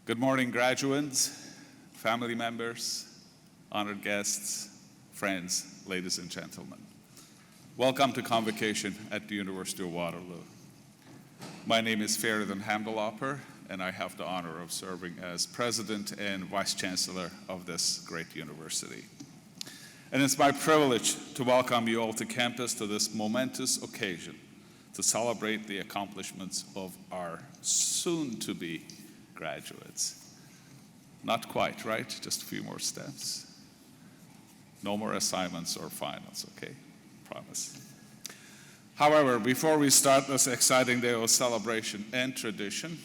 Good morning, graduates, family members, honored guests, friends, ladies and gentlemen. Welcome to Convocation at the University of Waterloo. My name is Feridun Hamdalapur, and I have the honor of serving as President and Vice Chancellor of this great university. And it's my privilege to welcome you all to campus to this momentous occasion to celebrate the accomplishments of our soon-to-be graduates. Not quite, right? Just a few more steps. No more assignments or finals, okay? Promise. However, before we start this exciting day of celebration and tradition,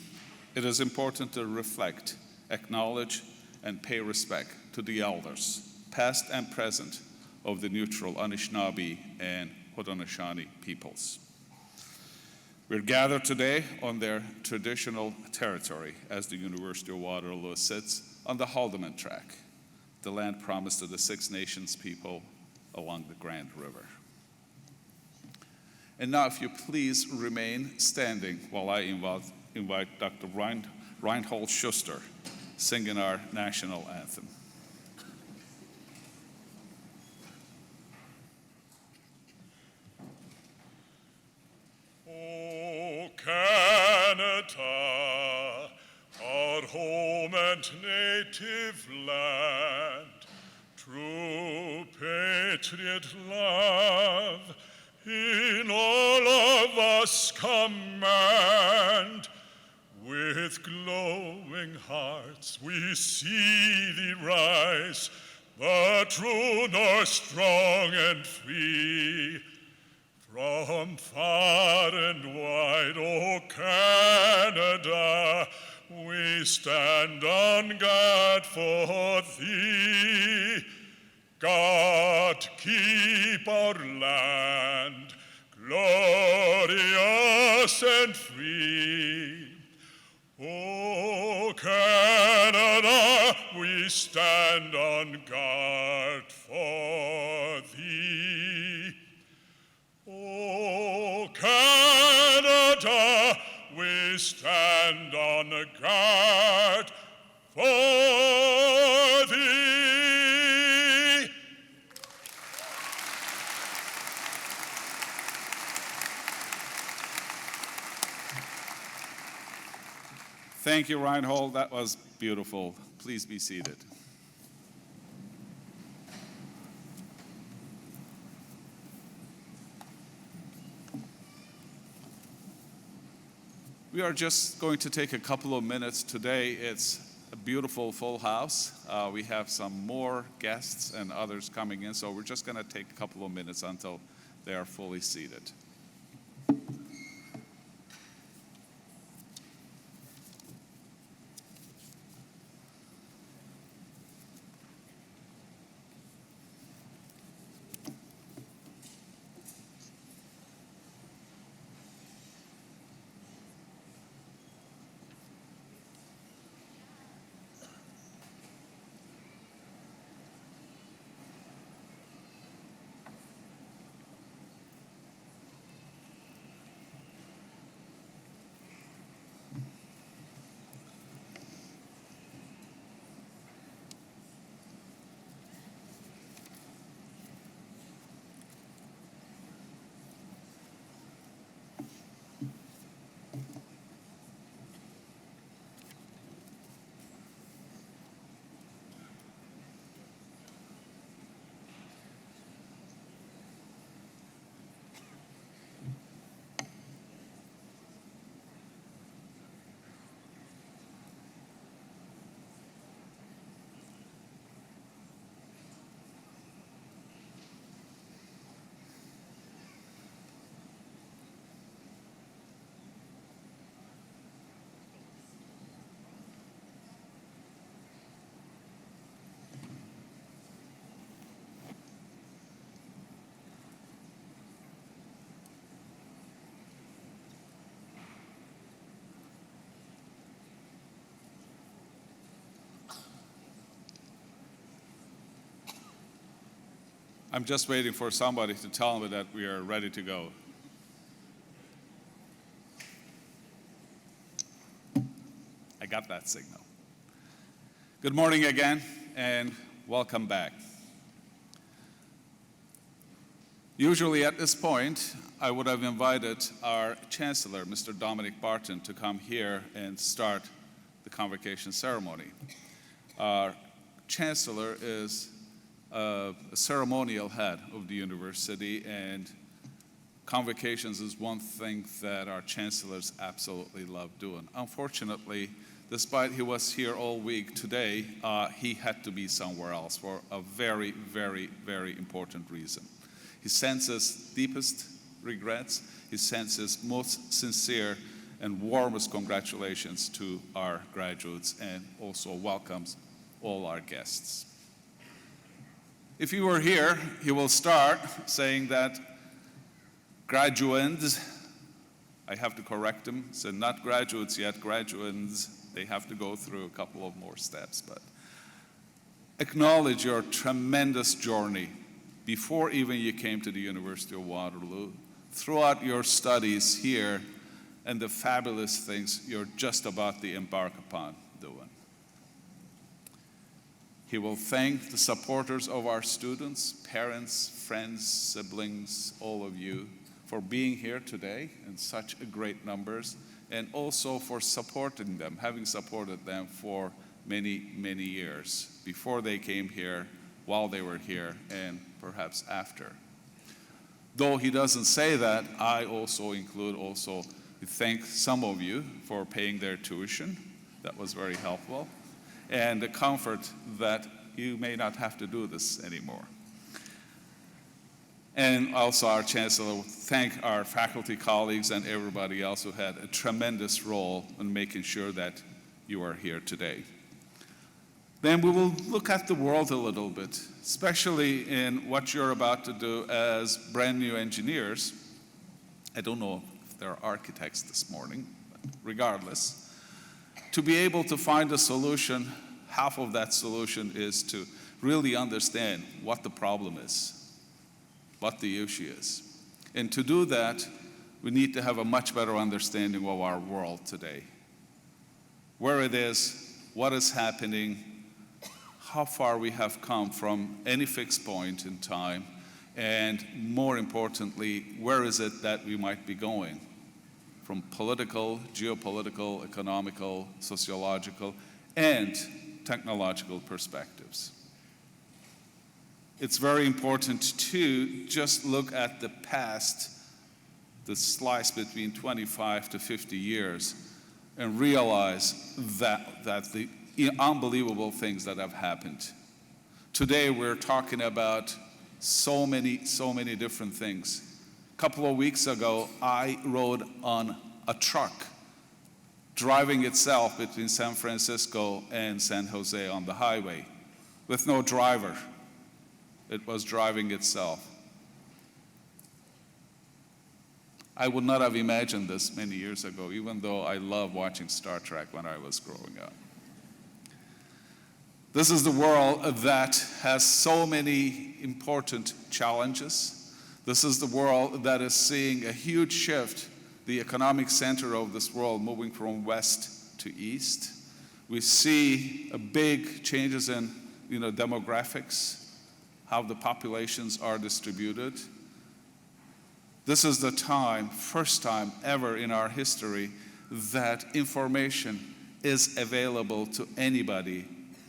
it is important to reflect, acknowledge, and pay respect to the elders, past and present, of the neutral Anishinaabe and Haudenosaunee peoples. We're gathered today on their traditional territory as the University of Waterloo sits on the Haldimand Tract, the land promised to the Six Nations people along the Grand River. And now, if you please remain standing while I invite Dr. Reinhold Schuster singing our national anthem. Oh, Canada, our home and native land, true patriot love, in all of us command. With glowing hearts we see thee rise, the true North strong and free. From far and wide, O Canada, we stand on guard for thee. God, keep our land glorious and free. O Canada, we stand on guard for thee. O Canada, we stand on guard for thee. Thank you, Reinhold. That was beautiful. Please be seated. We are just going to take a couple of minutes today. It's a beautiful full house. We have some more guests and others coming in, so we're just going to take a couple of minutes until they are fully seated. I'm just waiting for somebody to tell me that we are ready to go. I got that signal. Good morning again, and welcome back. Usually at this point, I would have invited our Chancellor, Mr. Dominic Barton, to come here and start the Convocation ceremony. Our Chancellor is a ceremonial head of the university, and Convocations is one thing that our chancellors absolutely love doing. Unfortunately, despite he was here all week today, he had to be somewhere else for a very, very, very important reason. He sends his deepest regrets. He sends his most sincere and warmest congratulations to our graduates, and also welcomes all our guests. If you were here, he will start saying that graduands, I have to correct him, so not graduates yet, graduands, they have to go through a couple of more steps, but acknowledge your tremendous journey before even you came to the University of Waterloo, throughout your studies here, and the fabulous things you're just about to embark upon doing. He will thank the supporters of our students, parents, friends, siblings, all of you, for being here today in such great numbers, and also for supporting them, having supported them for many, many years, before they came here, while they were here, and perhaps after. Though he doesn't say that, I also include to thank some of you for paying their tuition. That was very helpful. And the comfort that you may not have to do this anymore. And also our Chancellor will thank our faculty colleagues and everybody else who had a tremendous role in making sure that you are here today. Then we will look at the world a little bit, especially in what you're about to do as brand new engineers. I don't know if there are architects this morning, but regardless, to be able to find a solution, half of that solution is to really understand what the problem is, what the issue is. And to do that, we need to have a much better understanding of our world today. Where it is, what is happening, how far we have come from any fixed point in time, and more importantly, where is it that we might be going from political, geopolitical, economical, sociological, and technological perspectives. It's very important to just look at the past, the slice between 25 to 50 years, and realize that the unbelievable things that have happened. Today we're talking about so many different things. A couple of weeks ago, I rode on a truck driving itself between San Francisco and San Jose on the highway with no driver. It was driving itself. I would not have imagined this many years ago, even though I loved watching Star Trek when I was growing up. This is the world that has so many important challenges. This is the world that is seeing a huge shift, the economic center of this world moving from west to east. We see a big changes in demographics, how the populations are distributed. This is the time, first time ever in our history, that information is available to anybody,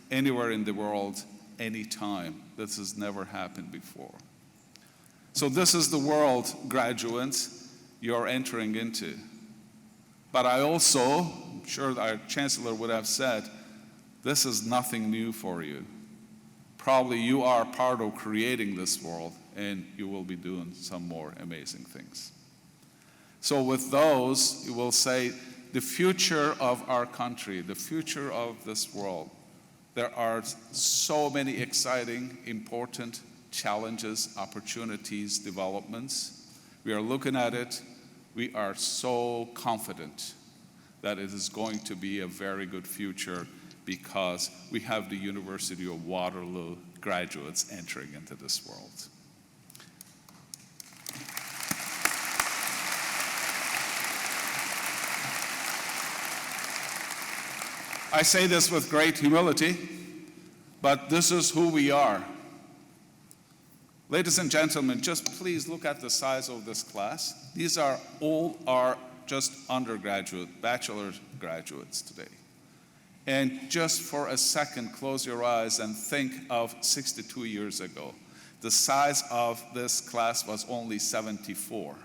anywhere in the world, anytime. This has never happened before. So this is the world, graduates, you're entering into. But I also, I'm sure our Chancellor would have said, this is nothing new for you. Probably you are part of creating this world, and you will be doing some more amazing things. So with those, you will say, the future of our country, the future of this world, there are so many exciting, important challenges, opportunities, developments. We are looking at it. We are so confident that it is going to be a very good future because we have the University of Waterloo graduates entering into this world. I say this with great humility. but this is who we are. Ladies and gentlemen, just please look at the size of this class. These are all just undergraduate, bachelor's graduates today. And just for a second, close your eyes and think of 62 years ago. The size of this class was only 74.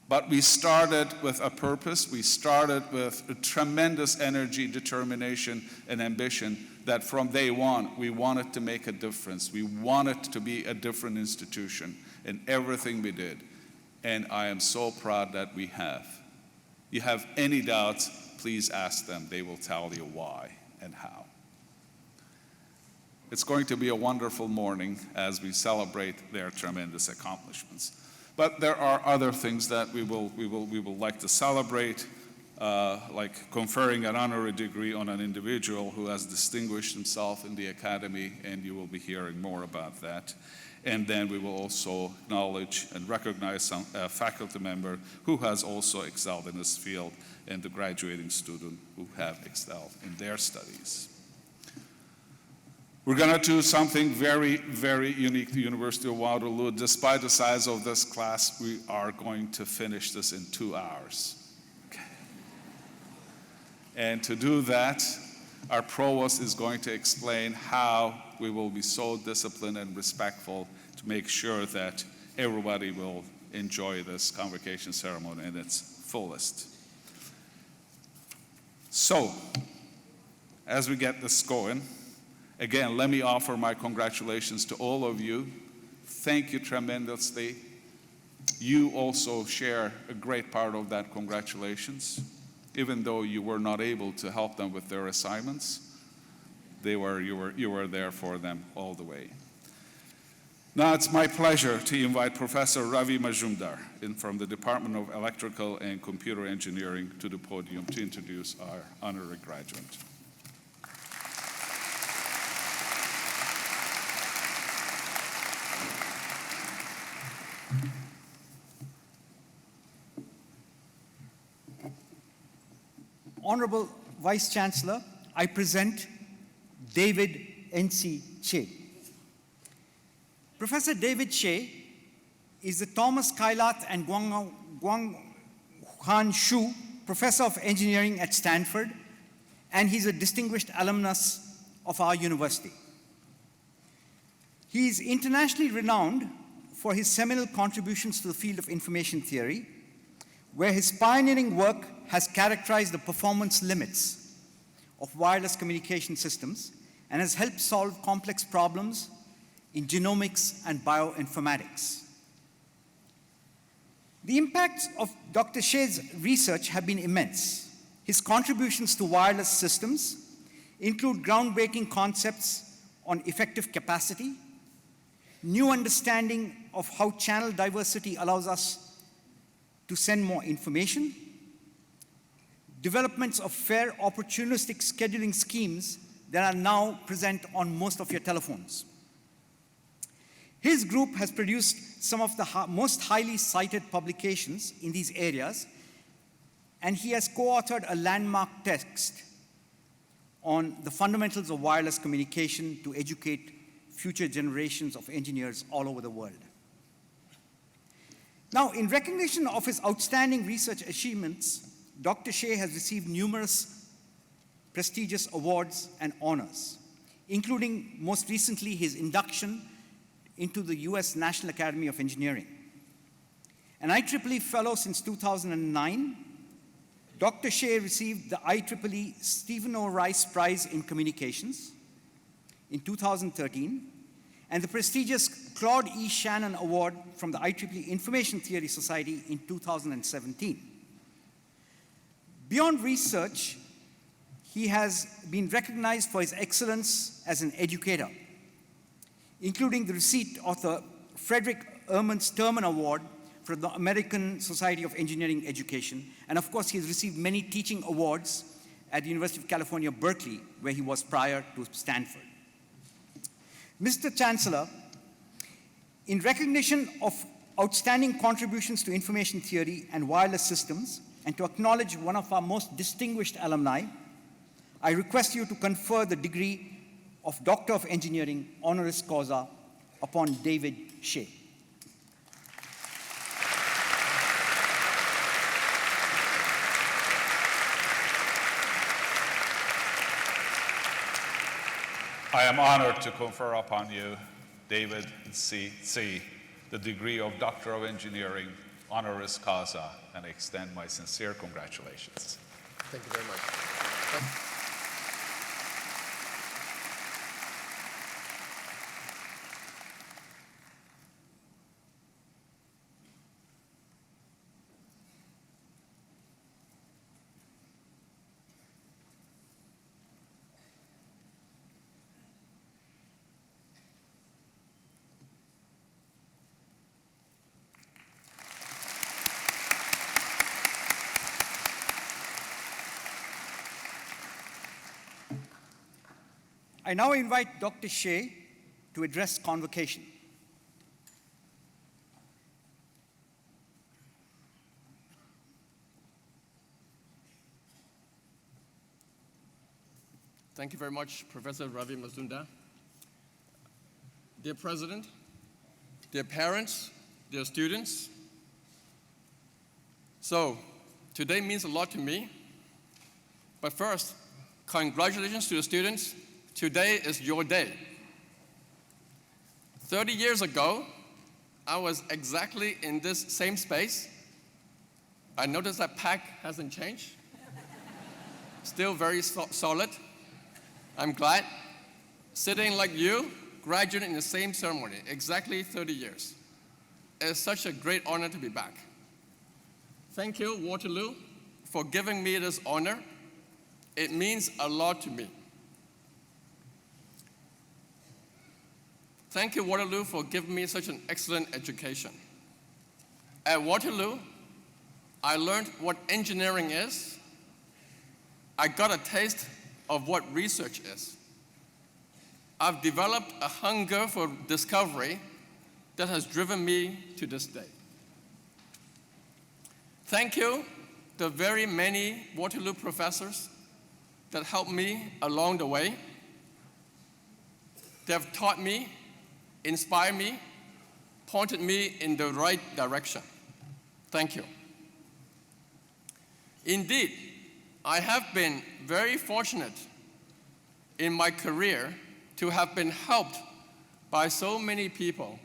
But we started with a purpose. We started with a tremendous energy, determination, and ambition that from day one, we wanted to make a difference. We wanted to be a different institution in everything we did. And I am so proud that we have. You have any doubts, please ask them. They will tell you why and how. It's going to be a wonderful morning as we celebrate their tremendous accomplishments. But there are other things that we will like to celebrate, like conferring an honorary degree on an individual who has distinguished himself in the academy, and you will be hearing more about that. And then we will also acknowledge and recognize some faculty member who has also excelled in this field, and the graduating student who have excelled in their studies. We're going to do something very, very unique to University of Waterloo. Despite the size of this class, we are going to finish this in 2 hours. Okay. And to do that, our provost is going to explain how we will be so disciplined and respectful to make sure that everybody will enjoy this convocation ceremony in its fullest. So, as we get this going, again, let me offer my congratulations to all of you. Thank you tremendously. You also share a great part of that congratulations. Even though you were not able to help them with their assignments, you were there for them all the way. Now it's my pleasure to invite Professor Ravi Majumdar from the Department of Electrical and Computer Engineering to the podium to introduce our honorary graduate. Honorable Vice Chancellor, I present David N.C. Che. Professor David Che is the Thomas Kailath and Guang Han Shu Professor of Engineering at Stanford, and he's a distinguished alumnus of our university. He is internationally renowned for his seminal contributions to the field of information theory, where his pioneering work has characterized the performance limits of wireless communication systems and has helped solve complex problems in genomics and bioinformatics. The impacts of Dr. Che's research have been immense. His contributions to wireless systems include groundbreaking concepts on effective capacity, new understanding of how channel diversity allows us to send more information, developments of fair opportunistic scheduling schemes that are now present on most of your telephones. His group has produced some of the most highly cited publications in these areas, and he has co-authored a landmark text on the fundamentals of wireless communication to educate future generations of engineers all over the world. Now, in recognition of his outstanding research achievements, Dr. Che has received numerous prestigious awards and honors, including most recently his induction into the US National Academy of Engineering. An IEEE Fellow since 2009, Dr. Che received the IEEE Stephen O. Rice Prize in Communications in 2013, and the prestigious Claude E. Shannon Award from the IEEE Information Theory Society in 2017. Beyond research, he has been recognized for his excellence as an educator, including the receipt of the Frederick Erman Sturman Award from the American Society of Engineering Education. And of course, he has received many teaching awards at the University of California, Berkeley, where he was prior to Stanford. Mr. Chancellor, in recognition of outstanding contributions to information theory and wireless systems, and to acknowledge one of our most distinguished alumni, I request you to confer the degree of Doctor of Engineering honoris causa upon David Shea. I am honored to confer upon you, David C., the degree of Doctor of Engineering honoris causa, and extend my sincere congratulations. Thank you very much. I now invite Dr. Shea to address Convocation. Thank you very much, Professor Ravi Mazumdar. Dear President, dear parents, dear students. So, today means a lot to me. But first, congratulations to the students. Today is your day. 30 years ago, I was exactly in this same space. I noticed that pack hasn't changed. Still very solid. I'm glad. Sitting like you, graduating in the same ceremony, exactly 30 years. It's such a great honor to be back. Thank you, Waterloo, for giving me this honor. It means a lot to me. Thank you, Waterloo, for giving me such an excellent education. At Waterloo, I learned what engineering is. I got a taste of what research is. I've developed a hunger for discovery that has driven me to this day. Thank you, the very many Waterloo professors that helped me along the way. They have taught me, inspired me, pointed me in the right direction. Thank you. Indeed, I have been very fortunate in my career to have been helped by so many people,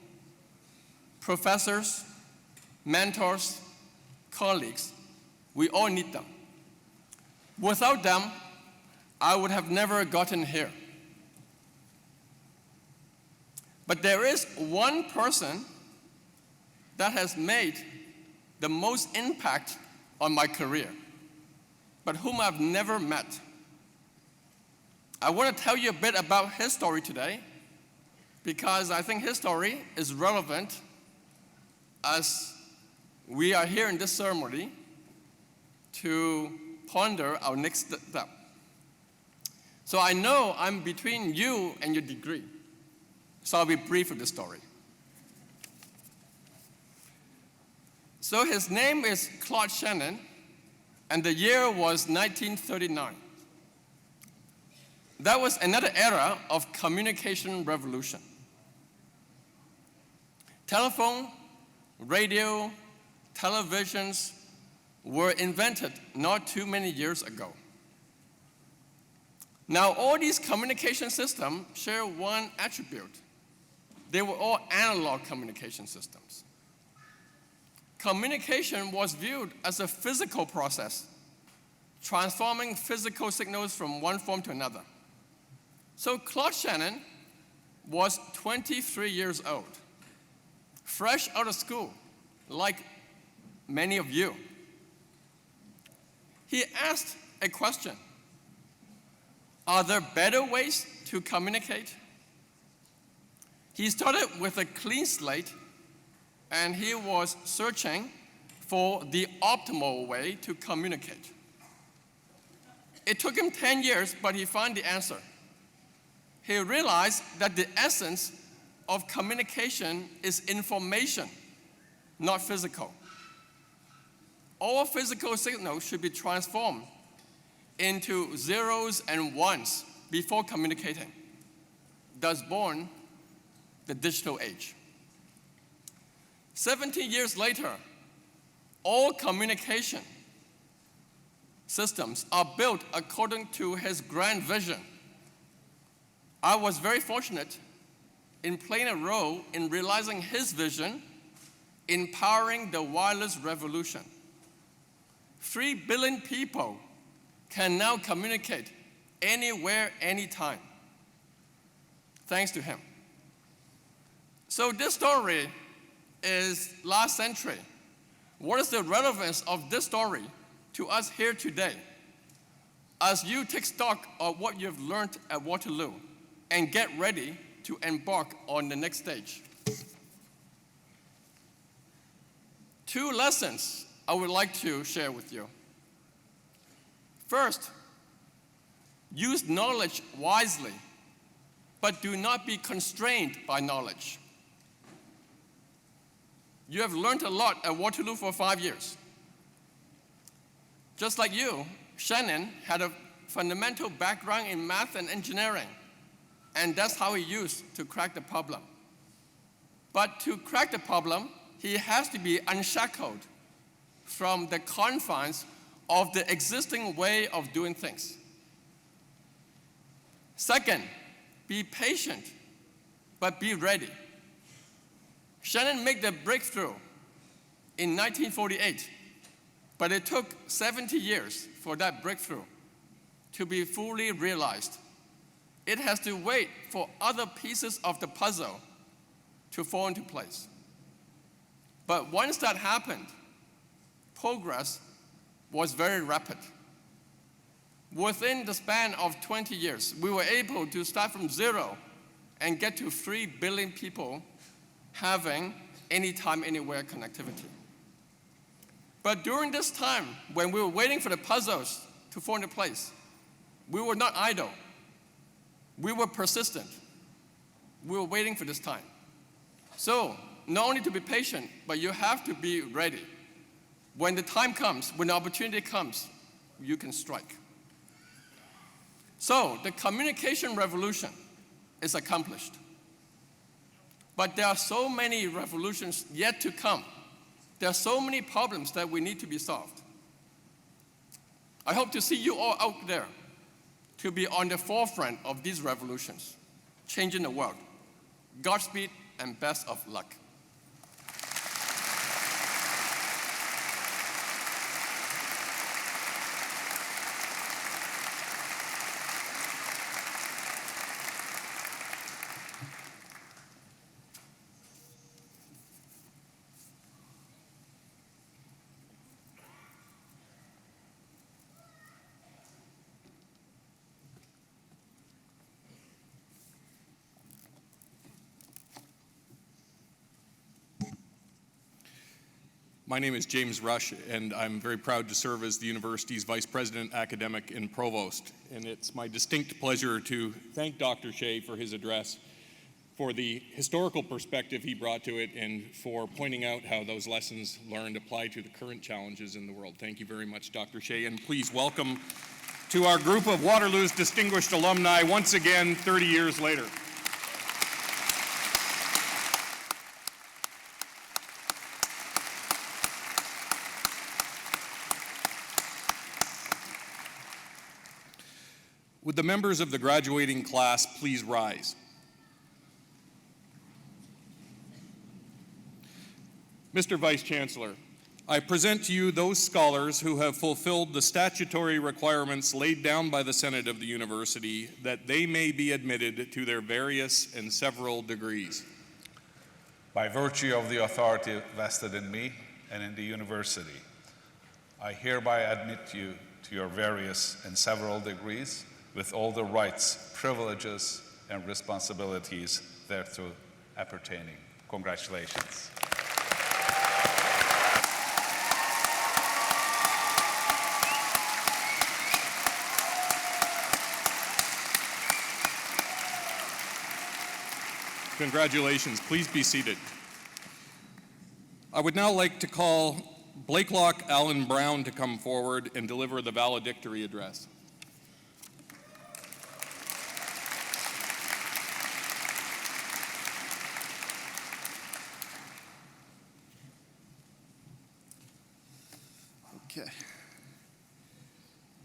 professors, mentors, colleagues. We all need them. Without them, I would have never gotten here. But there is one person that has made the most impact on my career, but whom I've never met. I want to tell you a bit about his story today, because I think his story is relevant as we are here in this ceremony to ponder our next step. So I know I'm between you and your degree. So I'll be brief with the story. So his name is Claude Shannon, and the year was 1939. That was another era of communication revolution. Telephone, radio, televisions were invented not too many years ago. Now, all these communication systems share one attribute. They were all analog communication systems. Communication was viewed as a physical process, transforming physical signals from one form to another. So Claude Shannon was 23 years old, fresh out of school, like many of you. He asked a question: are there better ways to communicate? He started with a clean slate, and he was searching for the optimal way to communicate. It took him 10 years, but he found the answer. He realized that the essence of communication is information, not physical. All physical signals should be transformed into zeros and ones before communicating. thus born the digital age. 70 years later, all communication systems are built according to his grand vision. I was very fortunate in playing a role in realizing his vision, in powering the wireless revolution. 3 billion people can now communicate anywhere, anytime, thanks to him. So this story is last century. What is the relevance of this story to us here today? As you take stock of what you've learned at Waterloo and get ready to embark on the next stage. 2 lessons I would like to share with you. First, use knowledge wisely, but do not be constrained by knowledge. You have learned a lot at Waterloo for 5 years. Just like you, Shannon had a fundamental background in math and engineering, and that's how he used to crack the problem. But to crack the problem, he has to be unshackled from the confines of the existing way of doing things. Second, be patient, but be ready. Shannon made the breakthrough in 1948, but it took 70 years for that breakthrough to be fully realized. It has to wait for other pieces of the puzzle to fall into place. But once that happened, progress was very rapid. Within the span of 20 years, we were able to start from 0 and get to 3 billion people having anytime, anywhere connectivity. But during this time, when we were waiting for the puzzles to fall into place, we were not idle. We were persistent. We were waiting for this time. So, not only to be patient, but you have to be ready. When the time comes, when the opportunity comes, you can strike. So, the communication revolution is accomplished. But there are so many revolutions yet to come. There are so many problems that we need to be solved. I hope to see you all out there to be on the forefront of these revolutions, changing the world. Godspeed and best of luck. My name is James Rush, and I'm very proud to serve as the university's Vice President Academic and Provost. And it's my distinct pleasure to thank Dr. Shea for his address, for the historical perspective he brought to it, and for pointing out how those lessons learned apply to the current challenges in the world. Thank you very much, Dr. Shea, and please welcome to our group of Waterloo's distinguished alumni once again 30 years later. Would the members of the graduating class please rise? Mr. Vice Chancellor, I present to you those scholars who have fulfilled the statutory requirements laid down by the Senate of the University that they may be admitted to their various and several degrees. By virtue of the authority vested in me and in the university, I hereby admit you to your various and several degrees with all the rights, privileges, and responsibilities thereto appertaining. Congratulations. Congratulations. Please be seated. I would now like to call Blakelock Allen Brown to come forward and deliver the valedictory address.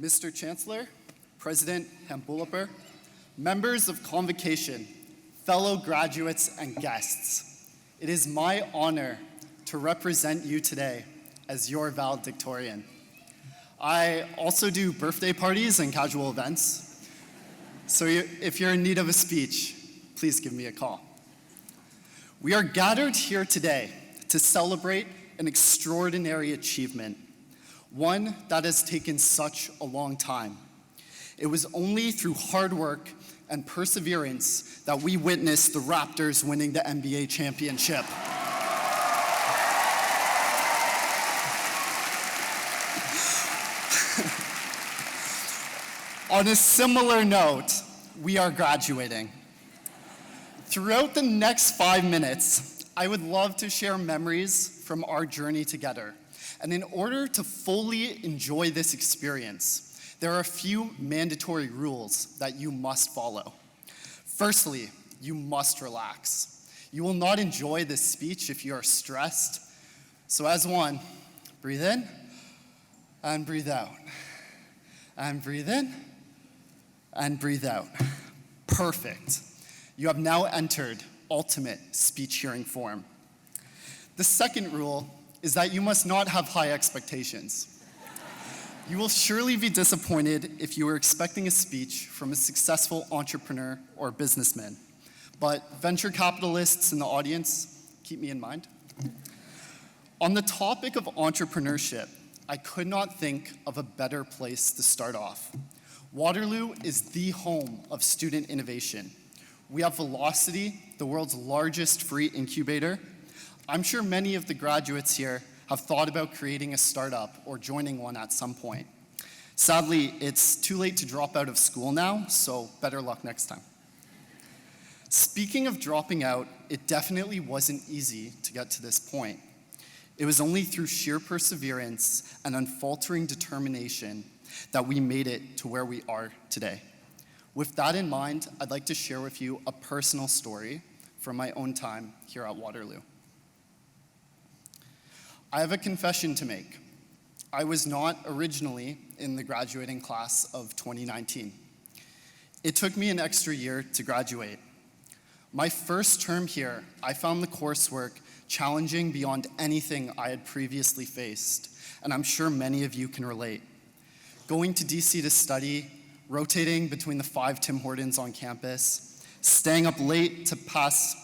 Mr. Chancellor, President Hempulaper, members of Convocation, fellow graduates and guests, it is my honor to represent you today as your valedictorian. I also do birthday parties and casual events, so if you're in need of a speech, please give me a call. We are gathered here today to celebrate an extraordinary achievement, one that has taken such a long time. It was only through hard work and perseverance that we witnessed the Raptors winning the NBA championship. On a similar note, we are graduating. Throughout the next 5 minutes, I would love to share memories from our journey together. And in order to fully enjoy this experience, there are a few mandatory rules that you must follow. Firstly, you must relax. You will not enjoy this speech if you are stressed. So as one, breathe in and breathe out. And breathe in and breathe out. Perfect. You have now entered ultimate speech hearing form. The second rule is that you must not have high expectations. You will surely be disappointed if you are expecting a speech from a successful entrepreneur or businessman. But venture capitalists in the audience, keep me in mind. On the topic of entrepreneurship, I could not think of a better place to start off. Waterloo is the home of student innovation. We have Velocity, the world's largest free incubator. I'm sure many of the graduates here have thought about creating a startup or joining one at some point. Sadly, it's too late to drop out of school now, so better luck next time. Speaking of dropping out, it definitely wasn't easy to get to this point. It was only through sheer perseverance and unfaltering determination that we made it to where we are today. With that in mind, I'd like to share with you a personal story from my own time here at Waterloo. I have a confession to make. I was not originally in the graduating class of 2019. It took me an extra year to graduate. My first term here, I found the coursework challenging beyond anything I had previously faced, and I'm sure many of you can relate. Going to DC to study, rotating between the 5 Tim Hortons on campus, staying up late to finish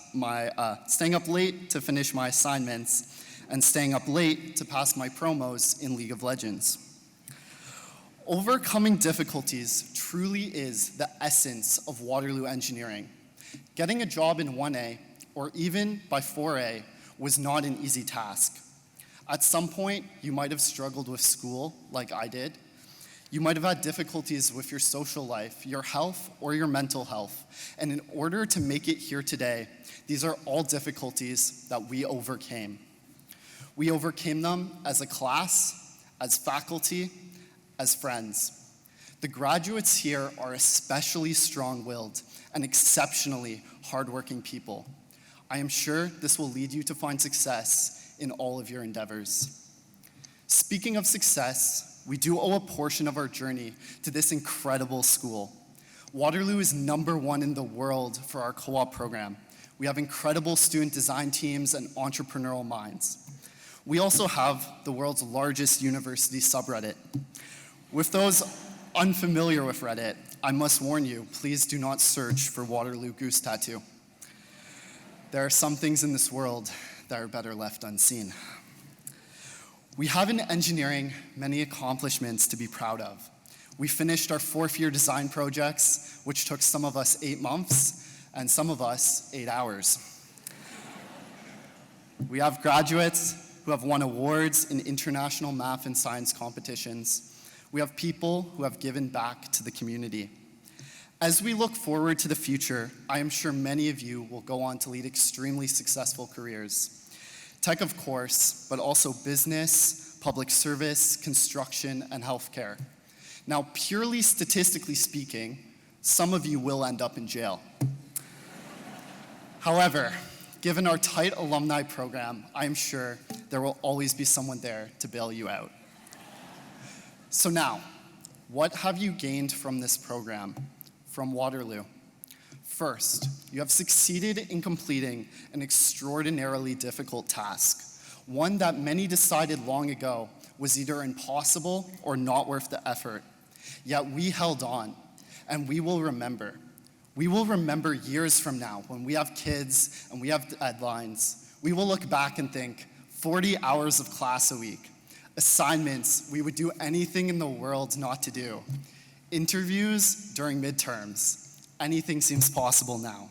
my assignments, and staying up late to pass my promos in League of Legends. Overcoming difficulties truly is the essence of Waterloo engineering. Getting a job in 1A, or even by 4A, was not an easy task. At some point, you might have struggled with school, like I did. You might have had difficulties with your social life, your health, or your mental health. And in order to make it here today, these are all difficulties that we overcame. We overcame them as a class, as faculty, as friends. The graduates here are especially strong-willed and exceptionally hardworking people. I am sure this will lead you to find success in all of your endeavors. Speaking of success, we do owe a portion of our journey to this incredible school. Waterloo is #1 in the world for our co-op program. We have incredible student design teams and entrepreneurial minds. We also have the world's largest university subreddit. With those unfamiliar with Reddit, I must warn you, please do not search for Waterloo Goose Tattoo. There are some things in this world that are better left unseen. We have in engineering many accomplishments to be proud of. We finished our 4th-year design projects, which took some of us 8 months and some of us 8 hours. We have graduates who have won awards in international math and science competitions. We have people who have given back to the community. As we look forward to the future, I am sure many of you will go on to lead extremely successful careers. Tech, of course, but also business, public service, construction, and healthcare. Now, purely statistically speaking, some of you will end up in jail. However, given our tight alumni program, I am sure there will always be someone there to bail you out. So now, What have you gained from this program, from Waterloo? First, you have succeeded in completing an extraordinarily difficult task, one that many decided long ago was either impossible or not worth the effort. Yet we held on, and we will remember. We will remember years from now when we have kids and we have deadlines. We will look back and think, 40 hours of class a week, assignments we would do anything in the world not to do, interviews during midterms. Anything seems possible now.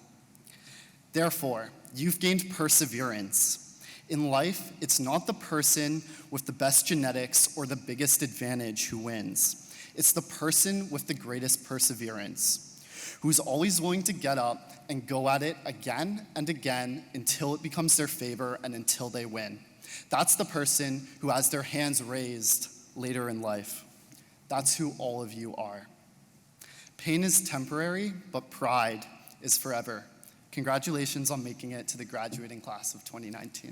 Therefore, you've gained perseverance. In life, it's not the person with the best genetics or the biggest advantage who wins. It's the person with the greatest perseverance, who's always willing to get up and go at it again and again until it becomes their favor and until they win. That's the person who has their hands raised later in life. That's who all of you are. Pain is temporary, but pride is forever. Congratulations on making it to the graduating class of 2019.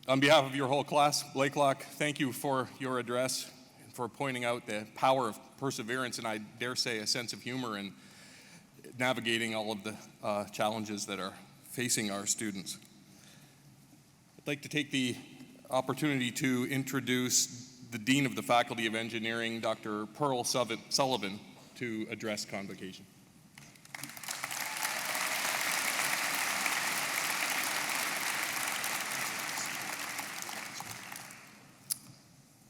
On behalf of your whole class, Blakelock, thank you for your address and for pointing out the power of perseverance and I dare say a sense of humor in navigating all of the challenges that are facing our students. I'd like to take the opportunity to introduce the Dean of the Faculty of Engineering, Dr. Pearl Sullivan, to address Convocation.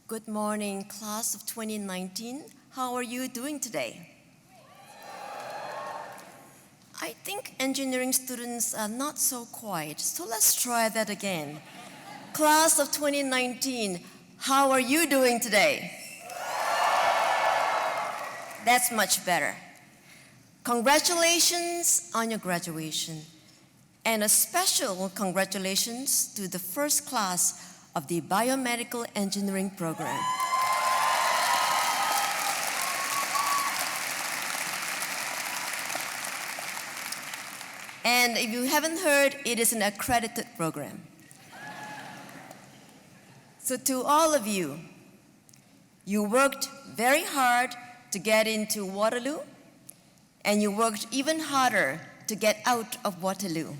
Good morning, class of 2019. How are you doing today? I think engineering students are not so quiet, so let's try that again. Class of 2019, how are you doing today? That's much better. Congratulations on your graduation, and a special congratulations to the first class of the Biomedical Engineering program. And if you haven't heard, it is an accredited program. So to all of you, you worked very hard to get into Waterloo, and you worked even harder to get out of Waterloo.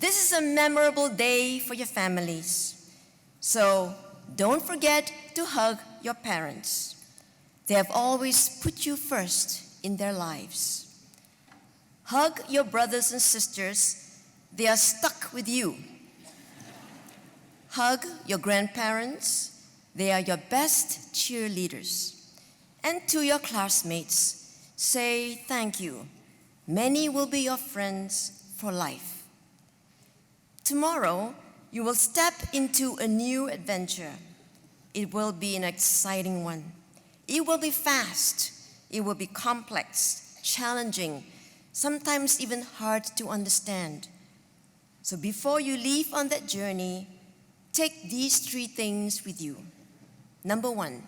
This is a memorable day for your families. So don't forget to hug your parents. They have always put you first in their lives. Hug your brothers and sisters. They are stuck with you. Hug your grandparents. They are your best cheerleaders. And to your classmates, say thank you. Many will be your friends for life. Tomorrow, you will step into a new adventure. It will be an exciting one. It will be fast. It will be complex, challenging, sometimes even hard to understand. So before you leave on that journey, take these 3 things with you. Number 1,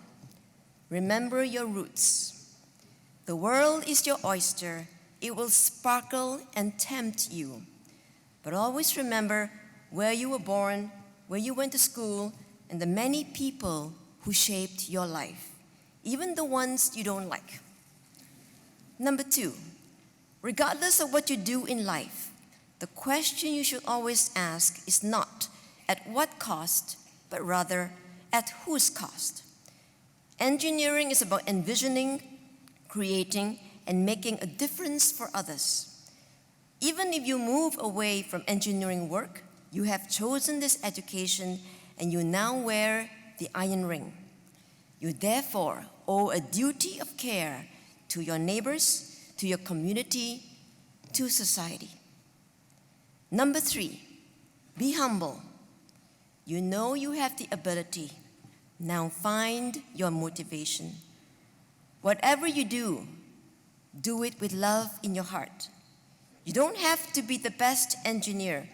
remember your roots. The world is your oyster. It will sparkle and tempt you. But always remember where you were born, where you went to school, and the many people who shaped your life, even the ones you don't like. Number 2, regardless of what you do in life, the question you should always ask is not at what cost, but rather at whose cost. Engineering is about envisioning, creating, and making a difference for others. Even if you move away from engineering work, you have chosen this education and you now wear the iron ring. You therefore owe a duty of care to your neighbors, to your community, to society. Number 3, be humble. You know you have the ability. Now find your motivation. Whatever you do, do it with love in your heart. You don't have to be the best engineer,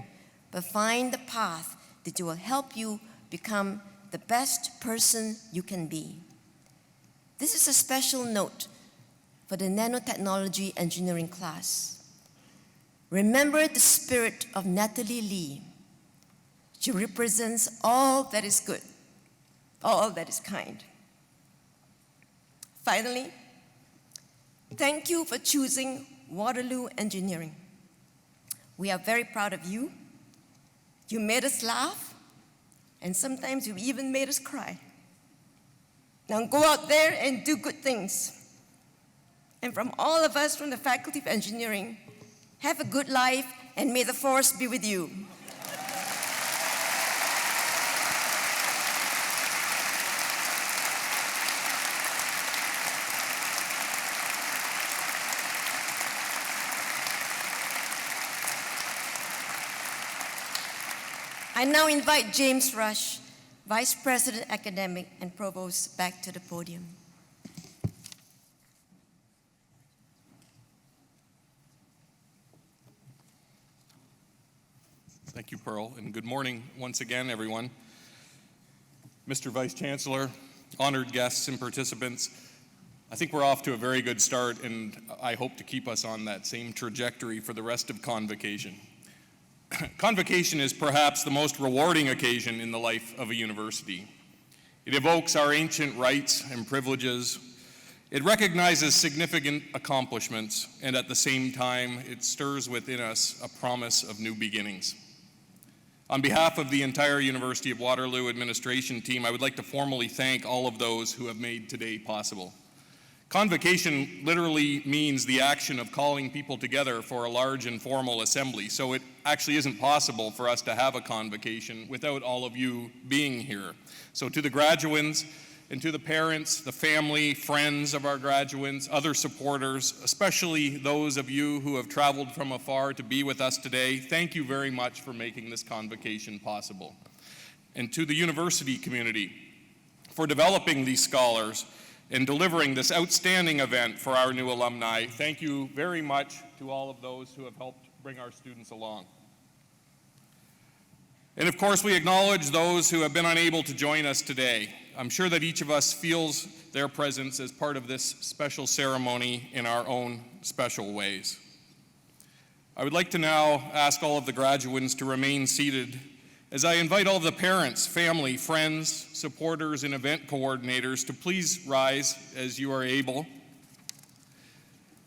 but find the path that will help you become the best person you can be. This is a special note for the Nanotechnology engineering class. Remember the spirit of Natalie Lee. She represents all that is good, all that is kind. Finally, thank you for choosing Waterloo Engineering. We are very proud of you. You made us laugh, and sometimes you even made us cry. Now go out there and do good things. And from all of us from the Faculty of Engineering, have a good life, and may the force be with you. I now invite James Rush, Vice President Academic and Provost, back to the podium. Thank you, Pearl, and good morning once again, everyone. Mr. Vice Chancellor, honored guests and participants, I think we're off to a very good start, and I hope to keep us on that same trajectory for the rest of Convocation. Convocation is perhaps the most rewarding occasion in the life of a university. It evokes our ancient rights and privileges. It recognizes significant accomplishments, and at the same time, it stirs within us a promise of new beginnings. On behalf of the entire University of Waterloo administration team, I would like to formally thank all of those who have made today possible. Convocation literally means the action of calling people together for a large informal assembly, so it actually isn't possible for us to have a convocation without all of you being here. So to the graduands and to the parents, the family, friends of our graduates, other supporters, especially those of you who have traveled from afar to be with us today, thank you very much for making this convocation possible. And to the university community for developing these scholars and delivering this outstanding event for our new alumni. Thank you very much to all of those who have helped bring our students along. And of course, we acknowledge those who have been unable to join us today. I'm sure that each of us feels their presence as part of this special ceremony in our own special ways. I would like to now ask all of the graduates to remain seated as I invite all of the parents, family, friends, supporters, and event coordinators to please rise as you are able.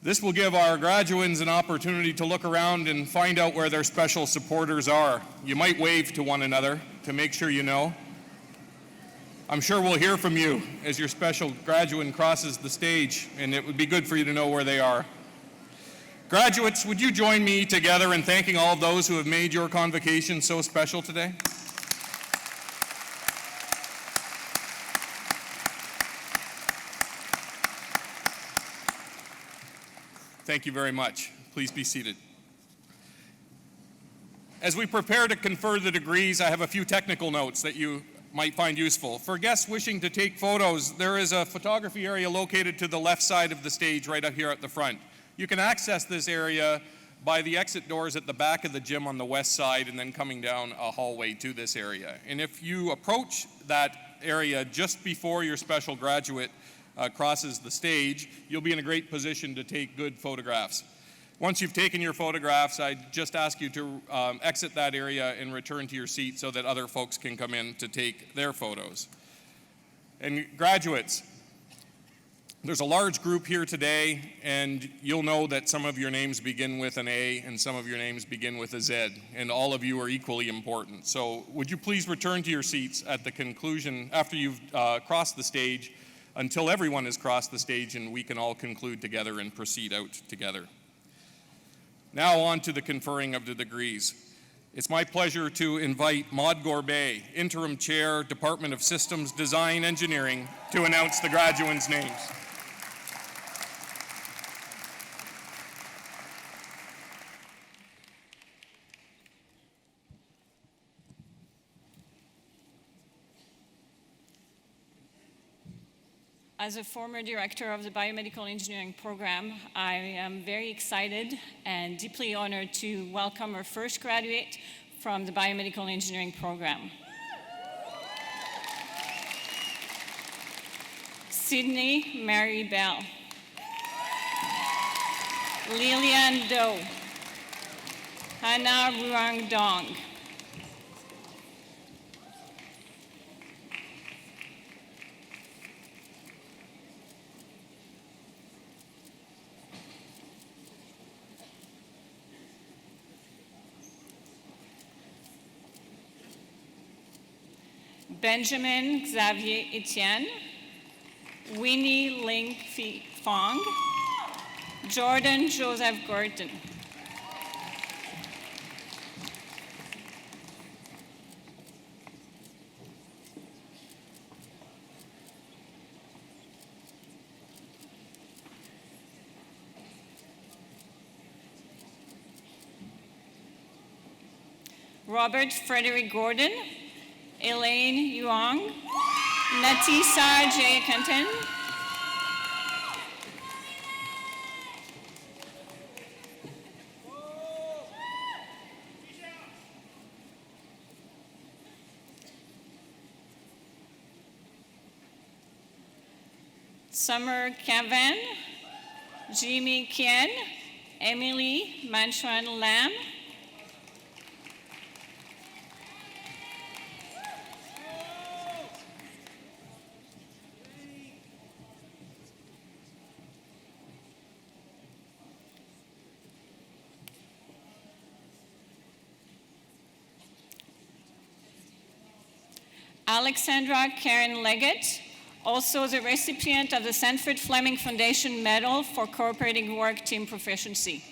This will give our graduates an opportunity to look around and find out where their special supporters are. You might wave to one another to make sure you know. I'm sure we'll hear from you as your special graduate crosses the stage, and it would be good for you to know where they are. Graduates, would you join me together in thanking all of those who have made your convocation so special today? Thank you very much. Please be seated. As we prepare to confer the degrees, I have a few technical notes that you might find useful. For guests wishing to take photos, there is a photography area located to the left side of the stage right up here at the front. You can access this area by the exit doors at the back of the gym on the west side and then coming down a hallway to this area. And if you approach that area just before your special graduate crosses the stage, you'll be in a great position to take good photographs. Once you've taken your photographs, I just ask you to exit that area and return to your seat so that other folks can come in to take their photos. And graduates, there's a large group here today, and you'll know that some of your names begin with an A and some of your names begin with a Z, and all of you are equally important. So would you please return to your seats at the conclusion, after you've crossed the stage, until everyone has crossed the stage and we can all conclude together and proceed out together. Now on to the conferring of the degrees. It's my pleasure to invite Maud Gorbet, Interim Chair, Department of Systems Design Engineering, to announce the graduates' names. As a former director of the Biomedical Engineering program, I am very excited and deeply honored to welcome our first graduate from the Biomedical Engineering program. Sydney Mary Bell. Lilian Do. Hannah Ruang Dong. Benjamin Xavier Etienne, Winnie Ling Fong, Jordan Joseph Gorton. Robert Frederick Gordon, Elaine Yuang, Natisa J. Kenton, Summer Cavan, Jimmy Kien, Emily Manchuan Lam, Alexandra Karen Leggett, also the recipient of the Sanford Fleming Foundation Medal for Cooperating Work Team Proficiency.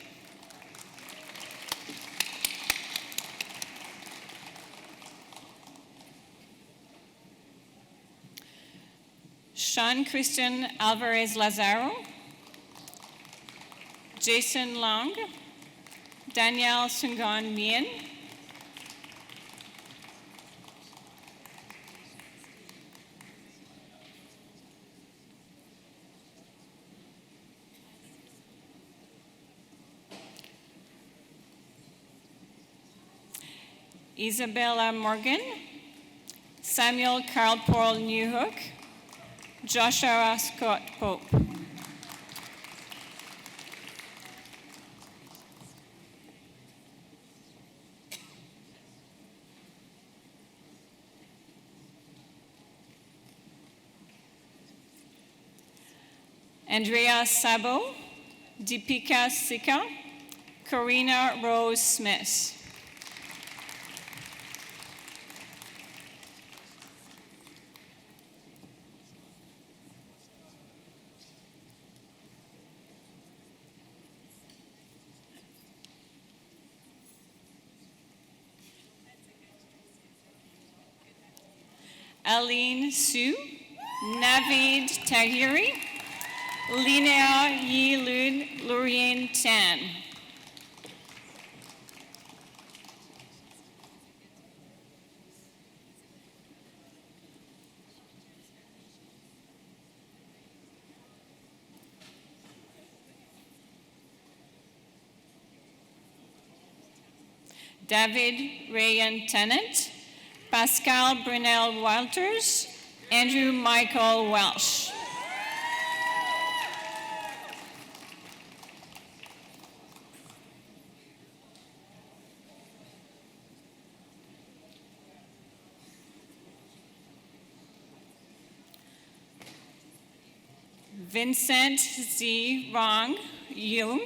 Sean Christian Alvarez Lazaro, Jason Long, Danielle Sungan Mien, Isabella Morgan, Samuel Carl Paul Newhook, Joshua Scott Pope. Andrea Sabo, Deepika Sika, Karina Rose Smith. Aline Su, Navid Tahiri, Linnea Yi Lun Lurien Tan. David Rayan Tennant, Pascal Brunel Walters, Andrew Michael Welsh. Vincent Z. Rong Jung,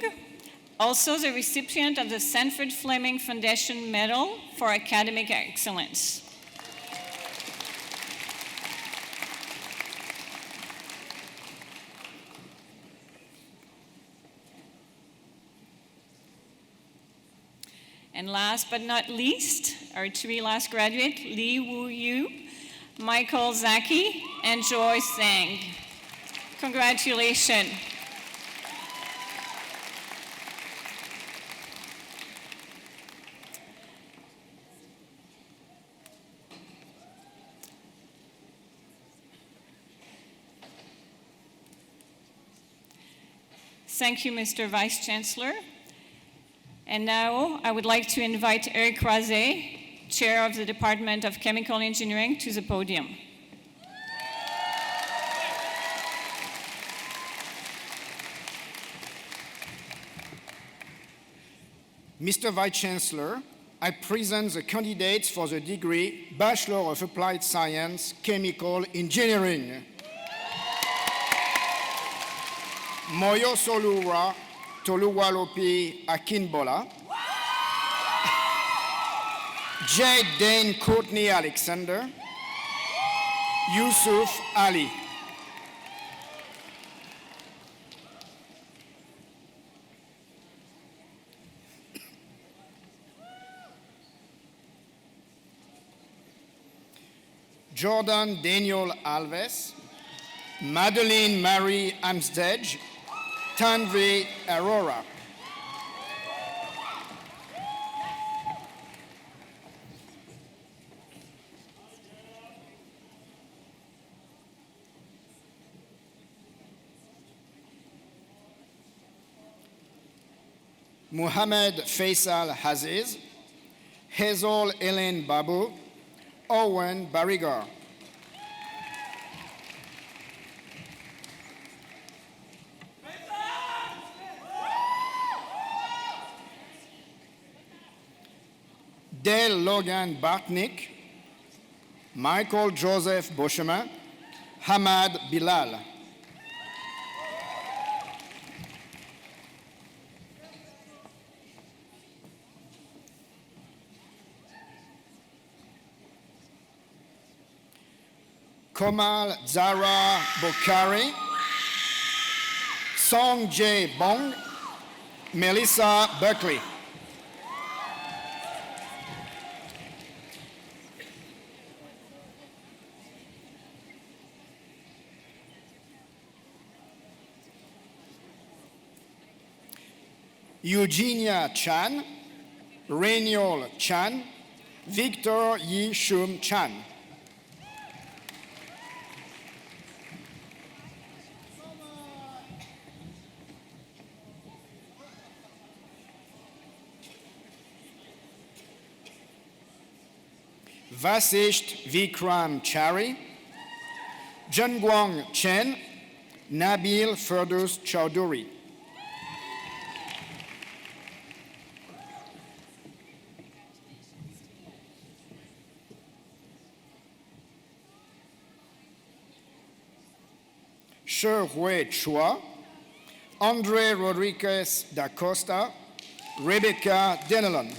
also the recipient of the Sanford Fleming Foundation Medal for Academic Excellence. And last but not least, our three last graduates, Lee Woo Yu, Michael Zaki, and Joy Sang. Congratulations. Thank you, Mr. Vice Chancellor. And now I would like to invite Eric Croiset, Chair of the Department of Chemical Engineering, to the podium. Mr. Vice Chancellor, I present the candidates for the degree Bachelor of Applied Science, Chemical Engineering. Moyo Solura Toluwalopi Akinbola. J. Dane Courtney Alexander. Yusuf Ali. Jordan Daniel Alves, Madeline Marie Amstedge, Tanvi Aurora. Muhammad Faisal Haziz, Hazel Ellen Babu, Owen Barigar. Dale Logan Bartnick, Michael Joseph Boschemin, Hamad Bilal. Komal Zara Bokhari, Song J. Bong, Melissa Buckley. Eugenia Chan, Rainiol Chan, Victor Yi Shum Chan. Vasisht Vikram Chari, Junguang Chen, Nabil Ferdous Chowdhury. Shi Hui Chua, Andre Rodriguez da Costa, Rebecca Denelon.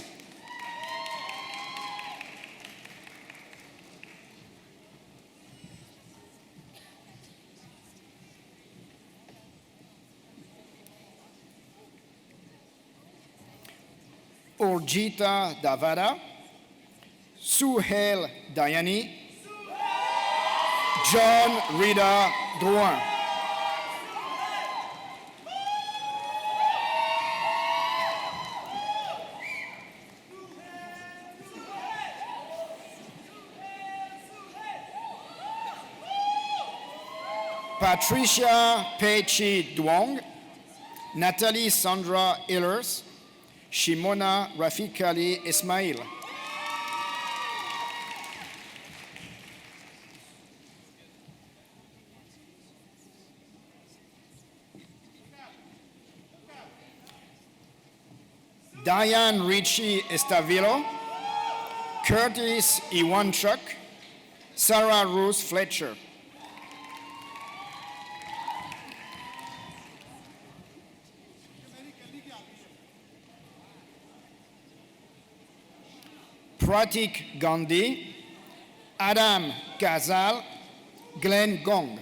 Urjita Davada, Suhail Dayani, John Rida Drouin. Patricia Pei-Chi Duong, Nathalie Sandra Ehlers, Shimona Rafikali Ismail. Diane Ritchie Estavilo, Curtis Iwanchuk, Sarah Ruth Fletcher. Pratik Gandhi, Adam Ghazal, Glenn Gong.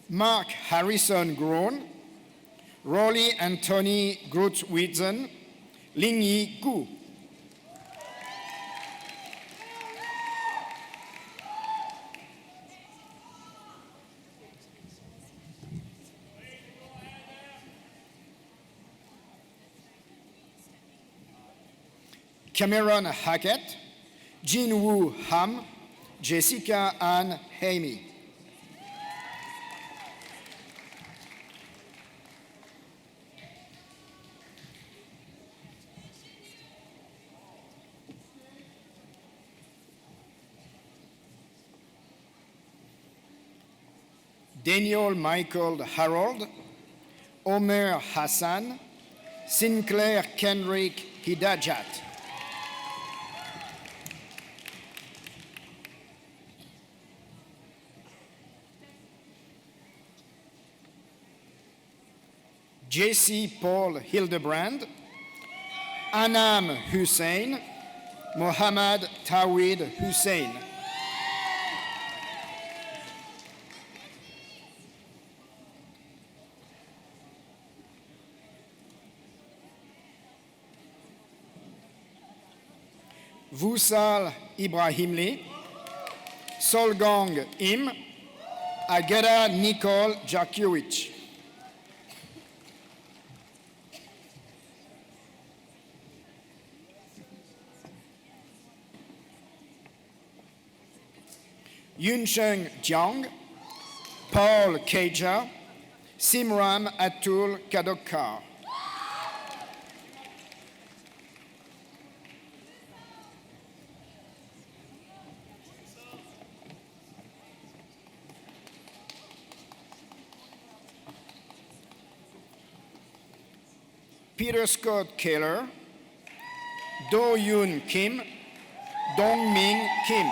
Mark Harrison Groen, Rolly Anthony Grootwitsen, Lingyi Gu. Cameron Hackett, Jin-Woo Ham, Jessica Ann Hamey. Daniel Michael Harold, Omer Hassan, Sinclair Kendrick Hidajat. J.C. Paul Hildebrand, Anam Hussein, Mohammad Tawid Hussein. Vusal Ibrahimli, Solgang Im, Agada Nicole Jakiewicz. Yunsheng Jiang, Paul Kaja, Simram Atul Kadokar. Peter Scott Keller, Do Yoon Kim, Dong Ming Kim.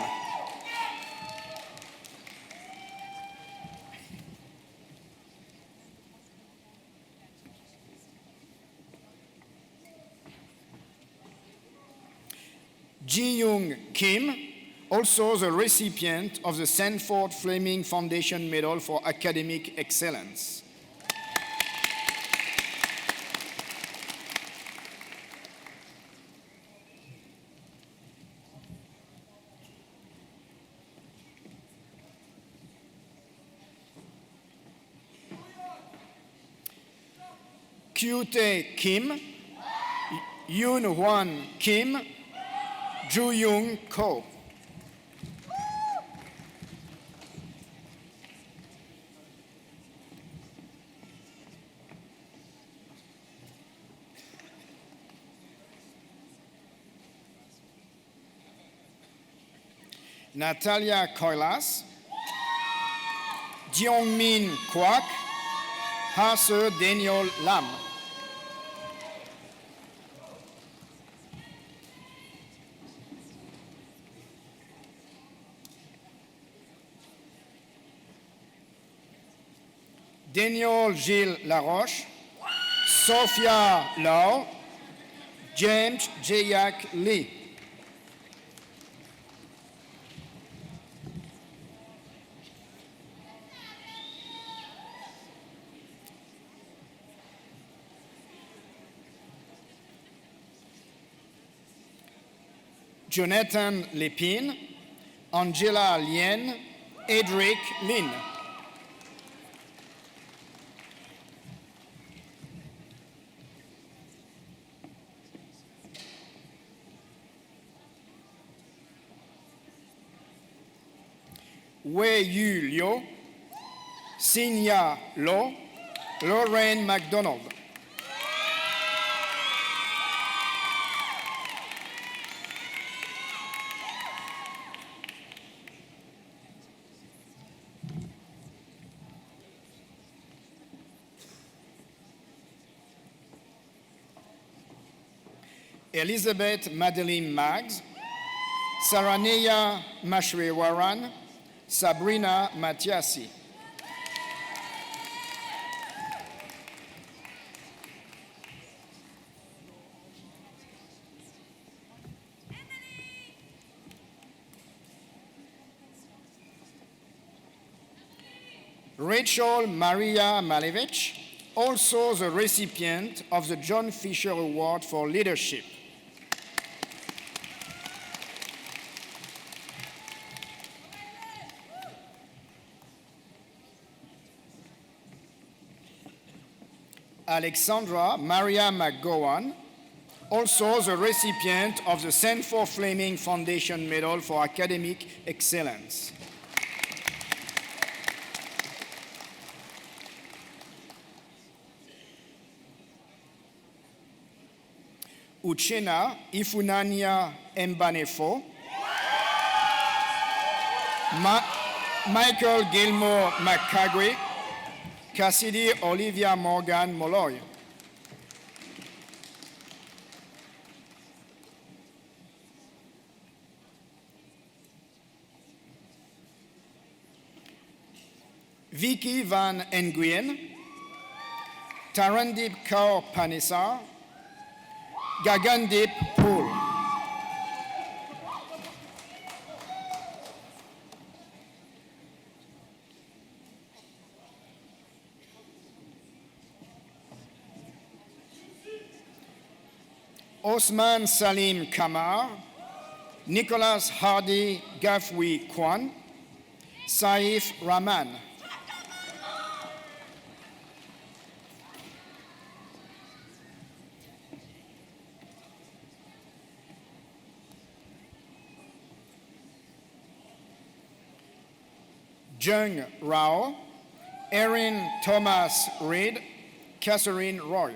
Ji Young Kim, also the recipient of the Sanford Fleming Foundation Medal for Academic Excellence. Kyute Kim, Yoon Hwan Kim, Ju Young Ko. Natalia Koilas, Jeongmin Kwak, Hase Daniel Lam. Daniel Gilles Laroche, Sophia Lau, James Jayak Lee. Jonathan Lepine, Angela Lien, Edric Lin. Wei Yu Liu, Sinya Lo, Lorraine MacDonald. Elizabeth Madeline Maggs, Saraneya Mashrewaran, Sabrina Matiasi. Rachel Maria Malevich, also the recipient of the John Fisher Award for Leadership. Alexandra Maria McGowan, Also the recipient of the Sanford Fleming Foundation Medal for Academic Excellence. Uchenna Ifunanya Mbanefo, Michael Gilmore McCagry, Cassidy Olivia Morgan Molloy. Vicky Van Nguyen, Tarandip Kaur Panesar, Gagandip Pool. Osman Salim Kamar, Nicholas Hardy Gafwi Kwan, Saif Rahman. Jung Rao, Erin Thomas Reed, Catherine Roy.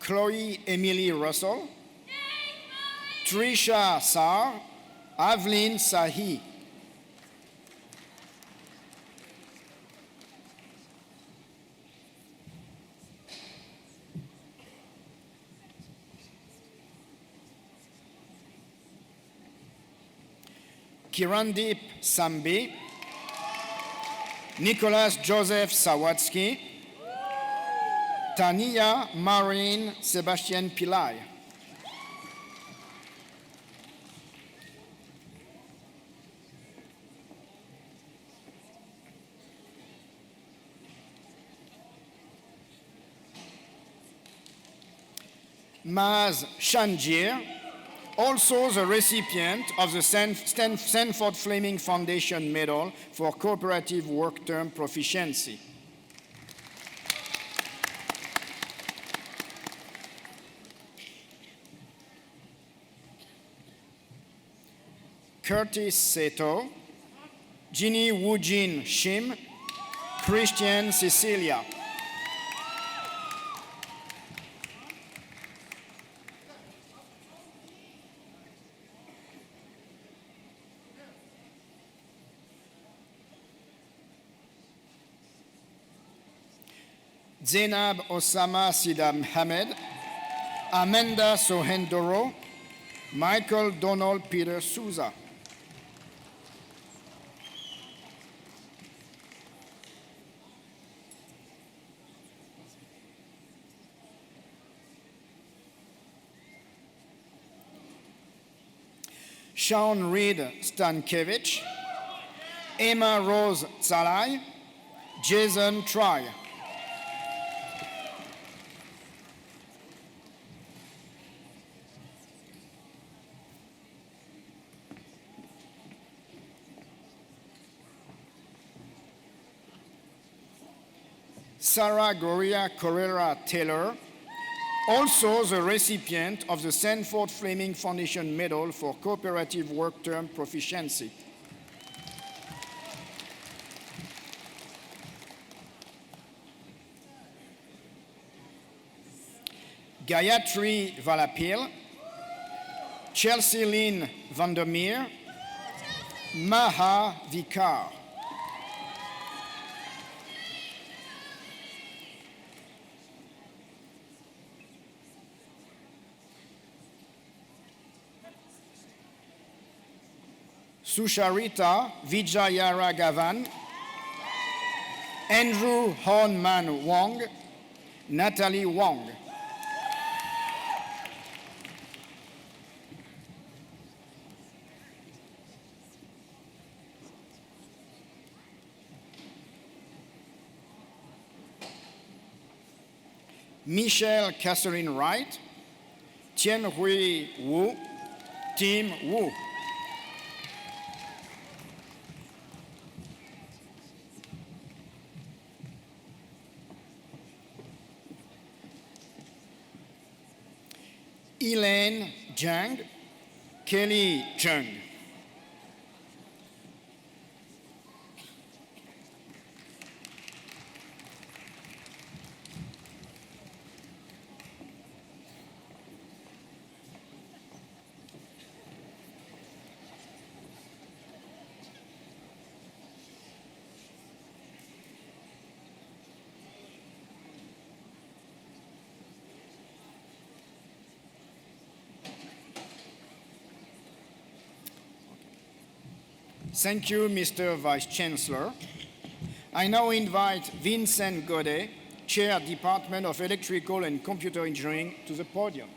Chloe Emily Russell, Trisha Sarr, Avlin Sahi. Kirandip Sambi, Nicholas Joseph Sawatsky, Tania Maureen Sebastian Pillai. Maz Shanjir, also the recipient of the Sanford Fleming Foundation Medal for Cooperative Work Term Proficiency. Curtis Seto, Ginny Woojin Shim, Christian Cecilia. Zainab Osama Sidam Hamed, Amanda Sohendoro, Michael Donald Peter Souza. Sean Reed Stankiewicz, Emma Rose Zalai, Jason Troy. Sarah Gloria Correra Taylor, also the recipient of the Sanford Fleming Foundation Medal for Cooperative Work Term Proficiency. Gayatri Valapil, Chelsea Lynn Vandermeer, Maha Vikar. Susharita Vijayaragavan, Andrew Hornman Wong, Natalie Wong. Michelle Catherine Wright, Tien Hui Wu, Tim Wu. Elaine Zhang, Kelly Chung. Thank you, Mr. Vice Chancellor. I now invite Vincent Godet, Chair, Department of Electrical and Computer Engineering, to the podium.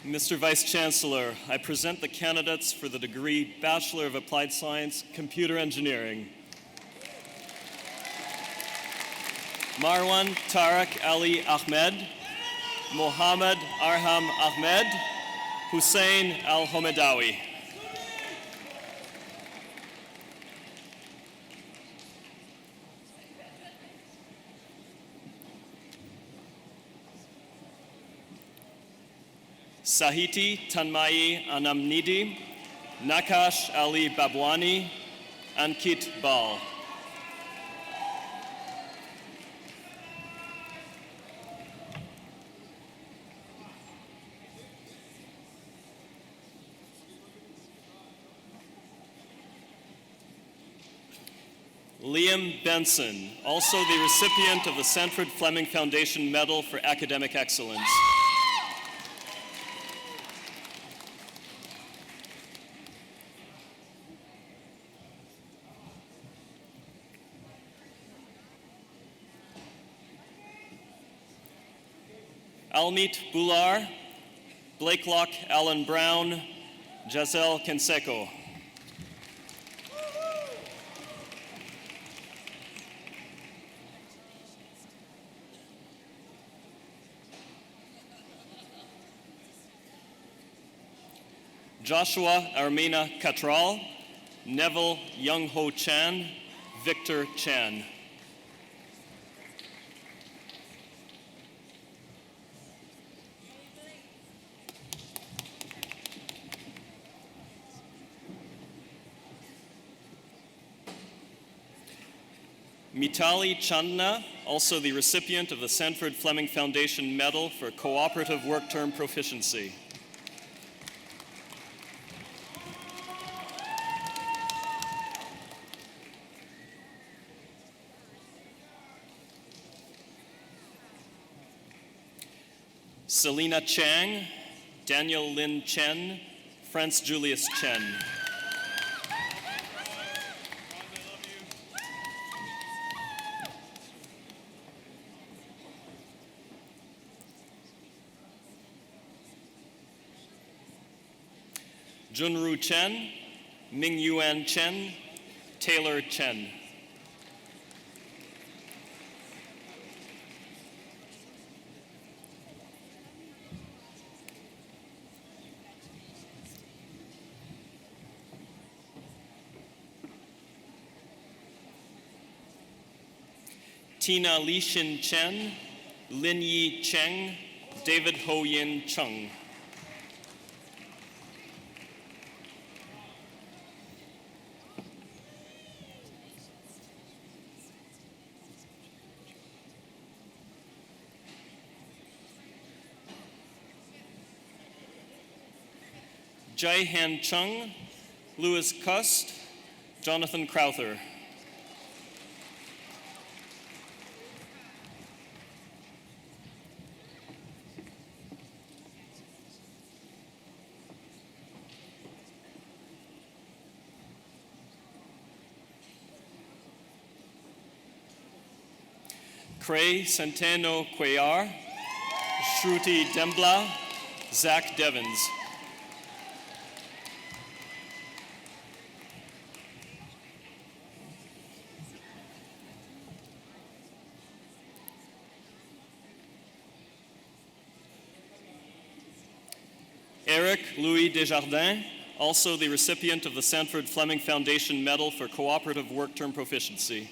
Mr. Vice Chancellor, I present the candidates for the degree Bachelor of Applied Science, Computer Engineering. Marwan Tariq Ali Ahmed, Mohammed Arham Ahmed, Hussein Al-Homedawi. Sahiti Tanmai Anamnidi, Nakash Ali Babwani, Ankit Bal. Liam Benson, also the recipient of the Sanford Fleming Foundation Medal for Academic Excellence. Almit Bular, Blakelock Allen Brown, Giselle Canseco. Joshua Armina Catral, Neville Young Ho Chan, Victor Chan. Mitali Chandna, also the recipient of the Sanford Fleming Foundation Medal for Cooperative Work Term Proficiency. Selena Chang, Daniel Lin Chen, Franz Julius Chen. Junru Chen, Ming Yuan Chen, Taylor Chen. Tina Lishin Chen, Lin Yi Cheng, David Ho Yin Chung. Jai Han Chung, Louis Cust, Jonathan Crowther. Cray Centeno Cuellar, Shruti Dembla, Zach Devens. Eric Louis Desjardins, also the recipient of the Sanford Fleming Foundation Medal for Cooperative Work Term Proficiency.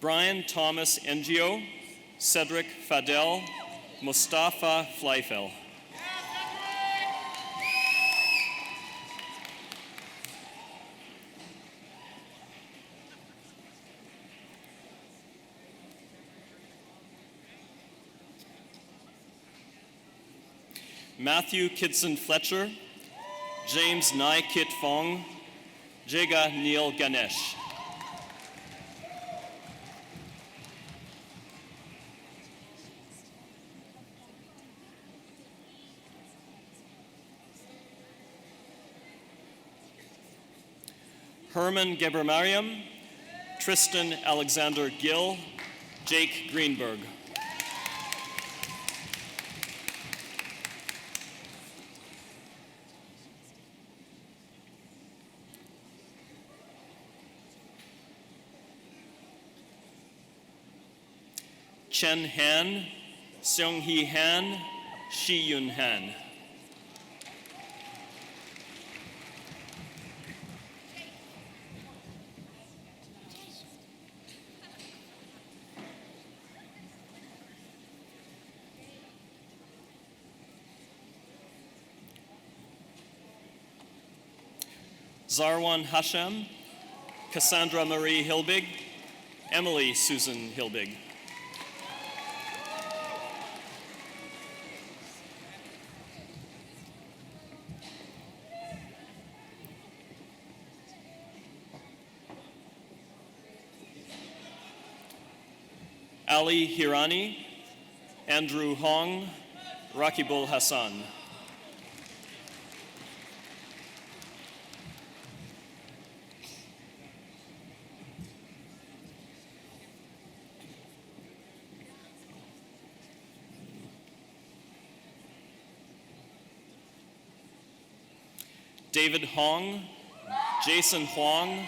Brian Thomas Ngio, Cedric Fadel, Mustafa Fleifel. Matthew Kidson Fletcher, James Nai Kit Fong, Jega Neil Ganesh. Herman Gebermariam, Tristan Alexander Gill, Jake Greenberg. Chen Han, Seung Hee Han, Shi Yun Han. Zarwan Hashem, Cassandra Marie Hilbig, Emily Susan Hilbig. Ali Hirani, Andrew Hong, Rakibul Hassan. David Hong, Jason Huang,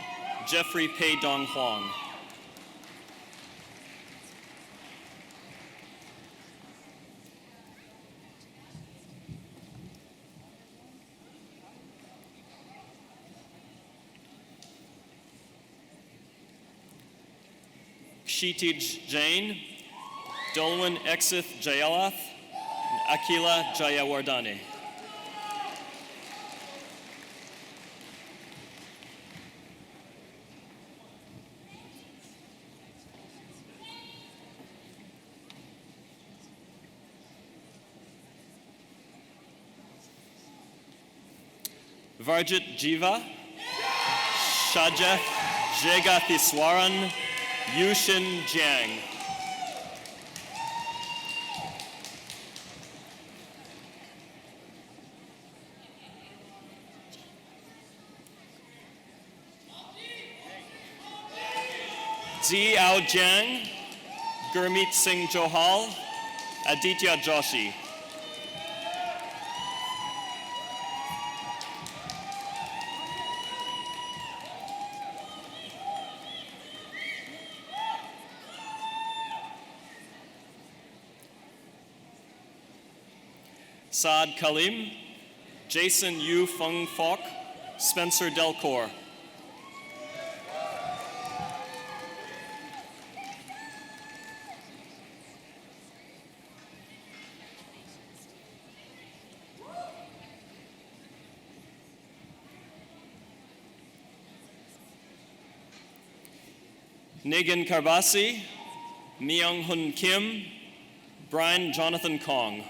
Jeffrey Pei Dong Huang. Kshitij Jain, Dolwin Exith Jayalath, and Akila Jayawardane. Varjit Jiva, Shajeth Jegathiswaran, Yushin Jiang. Ziao Jiang, Gurmeet Singh Johal, Aditya Joshi. Saad Kalim, Jason Yu Feng Fok, Spencer Delcor. Negan Karbasi, Myung Hun Kim, Brian Jonathan Kong.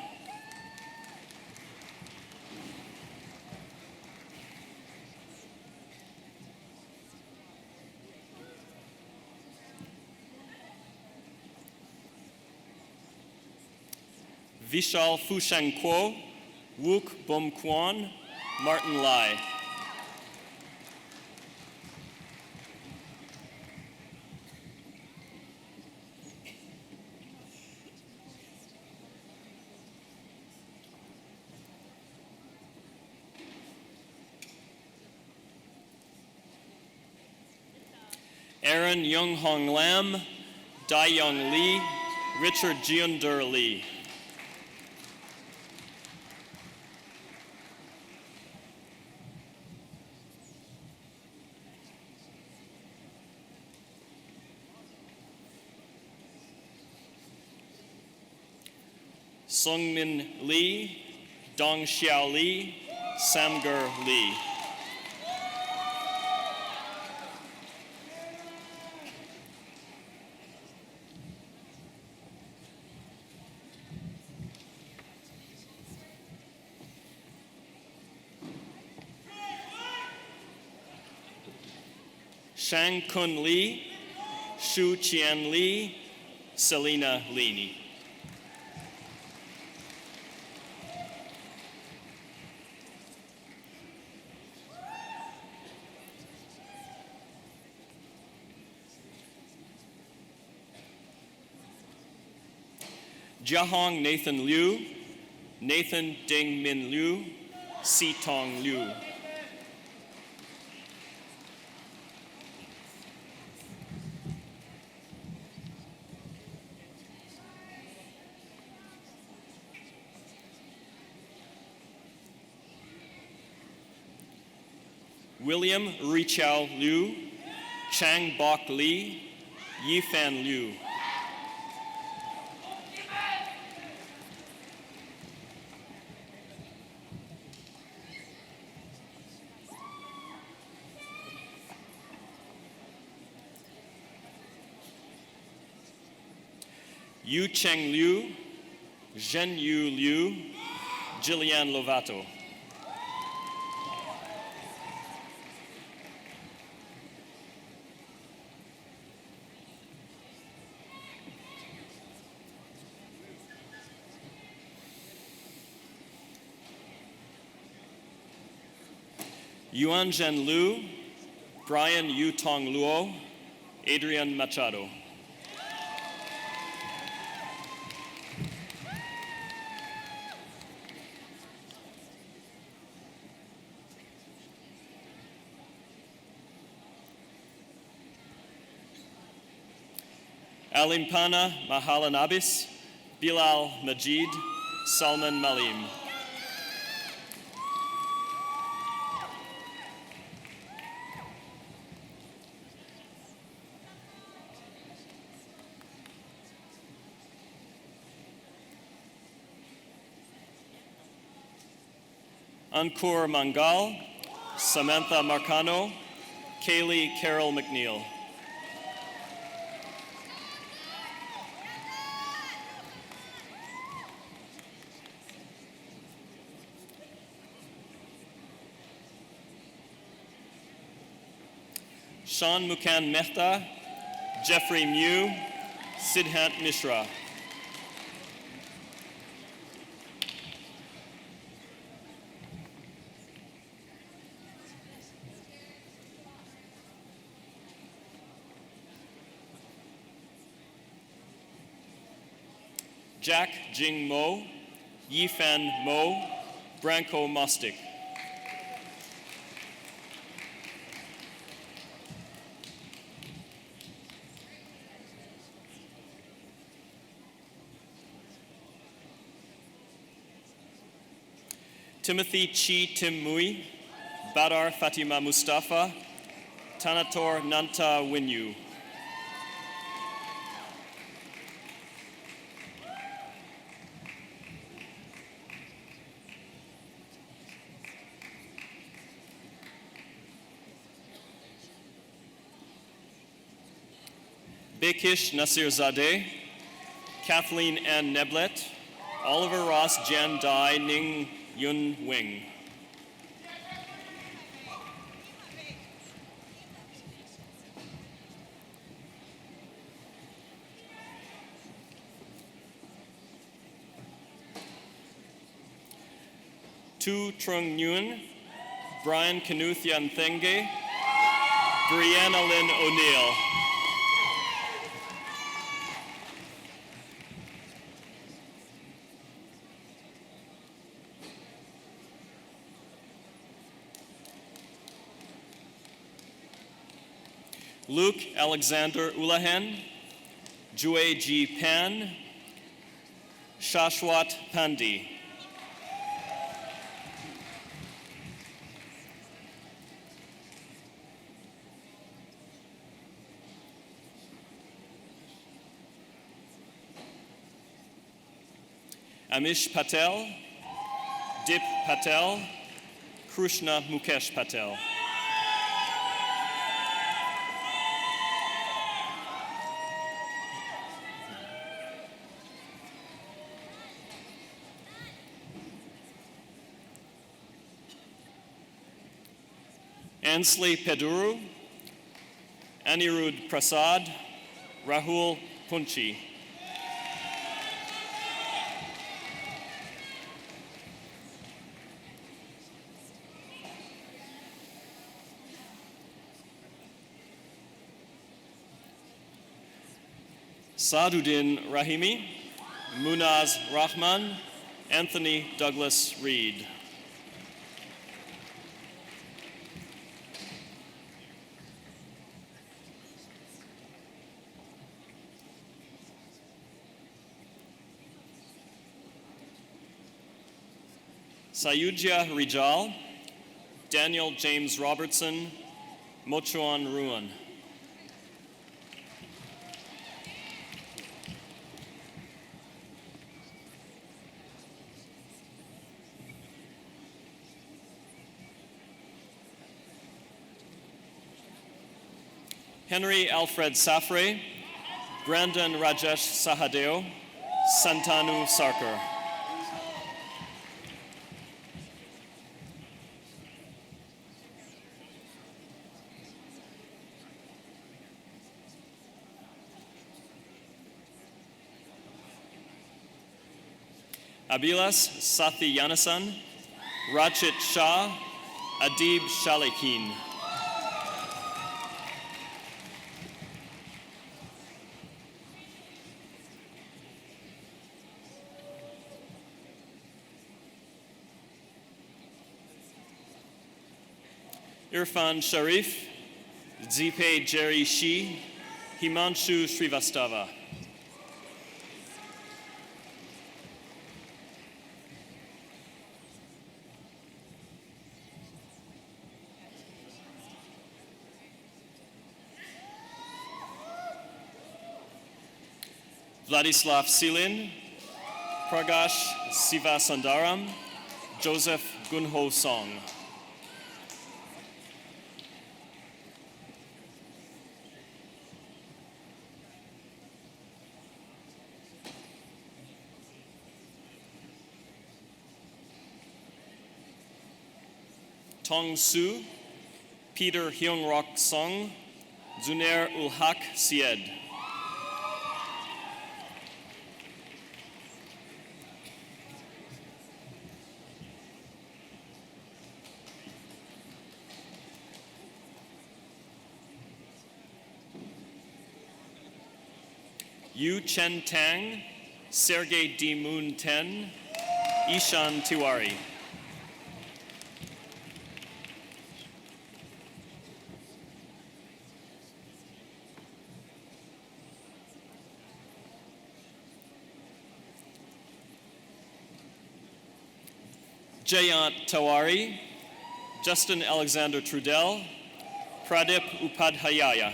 Vishal Fushang Kuo, Wook Bom Kwan, Martin Lai. Aaron Young Hong Lam, Dai Young Lee, Richard Jeondur Lee. Sungmin Lee, Dong Xiao Lee, Samgur Lee. Shang Kun Lee, Shu Qian Lee, Selena Lini. Jiahong Nathan Liu, Nathan Ding Min Liu, Si Tong Liu. William Richao Liu, Chang Bok Lee, Yifan Liu. Yu Cheng Liu, Zhen Yu Liu, Jillian Lovato. Yuan Zhen Liu, Brian Yu Tong Luo, Adrian Machado. Alimpana Mahalanabis, Bilal Majid, Salman Malim. Ankur Mangal, Samantha Marcano, Kaylee Carol McNeil. Sean Mukhan Mehta, Jeffrey Mew, Siddhant Mishra. Jack Jing Mo, Yifan Mo, Branko Mostik. Timothy Chi Tim Mui, Badar Fatima Mustafa, Tanator Nanta Winyu. Bekish Nasir Zadeh, Kathleen Ann Neblet, Oliver Ross Jan Dai Ning Yun Wing. Tu Trung Nguyen, Brian Knuth Yan Thenge, Brianna Lynn O'Neill. Luke Alexander Ulahen, Jue G. Pan, Shashwat Pandi. Amish Patel, Dip Patel, Krishna Mukesh Patel. Ansley Peduru, Anirudh Prasad, Rahul Punchi. Saduddin Rahimi, Munaz Rahman, Anthony Douglas Reed. Sayujya Rijal, Daniel James Robertson, Mochuan Ruan. Henry Alfred Safre, Brandon Rajesh Sahadeo, Santanu Sarkar. Abilas Sathi Yanasan, Rachit Shah, Adib Shalekin. Irfan Sharif, Zipe Jerry Shi, Himanshu Srivastava. Vladislav Silin, Pragash Sivasundaram, Joseph Gunho Song. Tong Su, Peter Hyungrok Song, Zunair Ulhak Sied. Yu Chen Tang, Sergey D. Moon Ten, Ishan Tiwari. Jayant Tawari, Justin Alexander Trudell, Pradip Upadhyaya.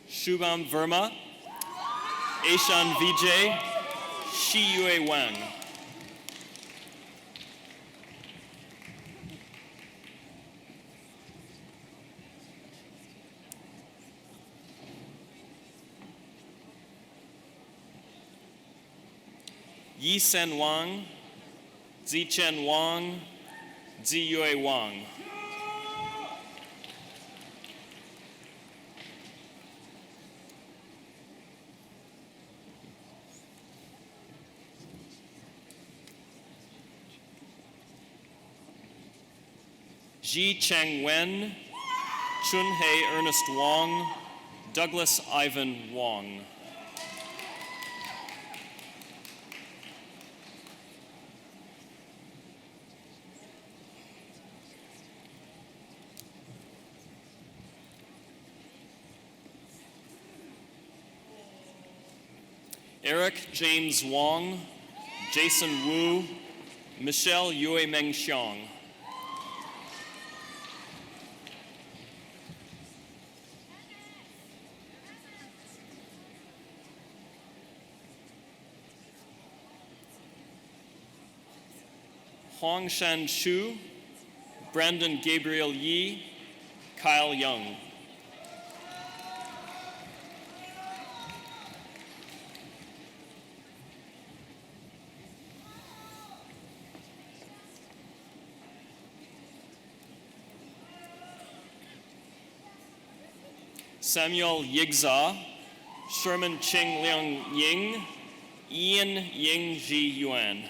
Shubham Verma, Aishan Vijay, Shi Yue Wang. Yi Sen Wang, Zi Chen Wang, Zi Yue Wang. Ji Cheng Wen, Chun Hei Ernest Wong, Douglas Ivan Wong. Eric James Wong, Jason Wu, Michelle Yue Meng Xiong. Huang Shan Chu, Brandon Gabriel Yi, Kyle Young. Samuel Yigza, Sherman Ching Liang Ying, Ian Ying Ji Yuan.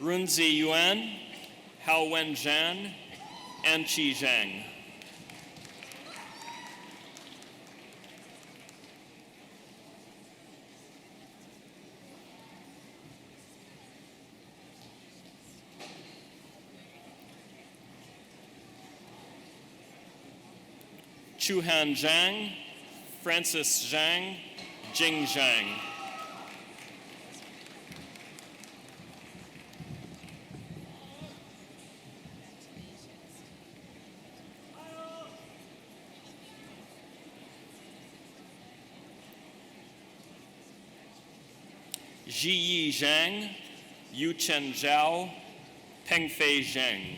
Runzi Yuan, Hao Wen Zhan, and Qi Zhang. Chuhan Zhang, Francis Zhang, Jing Zhang. Ziyi Zhang, Yuchen Zhao, Pengfei Zheng.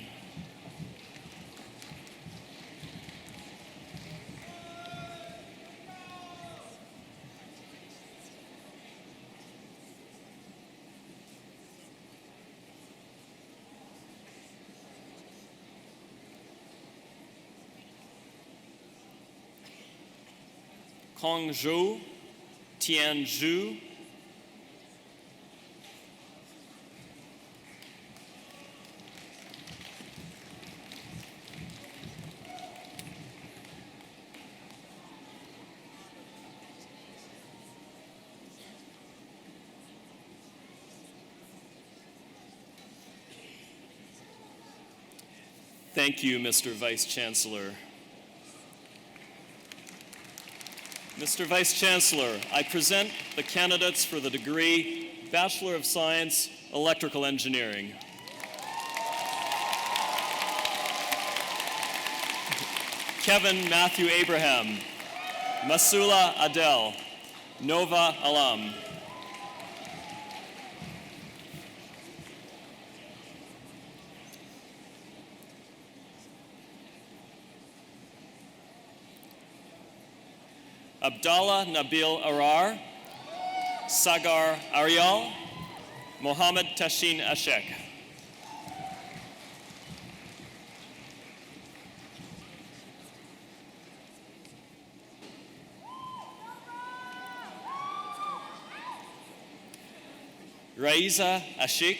Kong Zhou, Tian Zhu, Thank you, Mr. Vice Chancellor. Mr. Vice Chancellor, I present the candidates for the degree Bachelor of Science, Electrical Engineering. Kevin Matthew Abraham, Masula Adel, Nova Alam. Abdallah Nabil Arar, Sagar Arial, Mohammed Tashin Ashek. Raiza Ashik,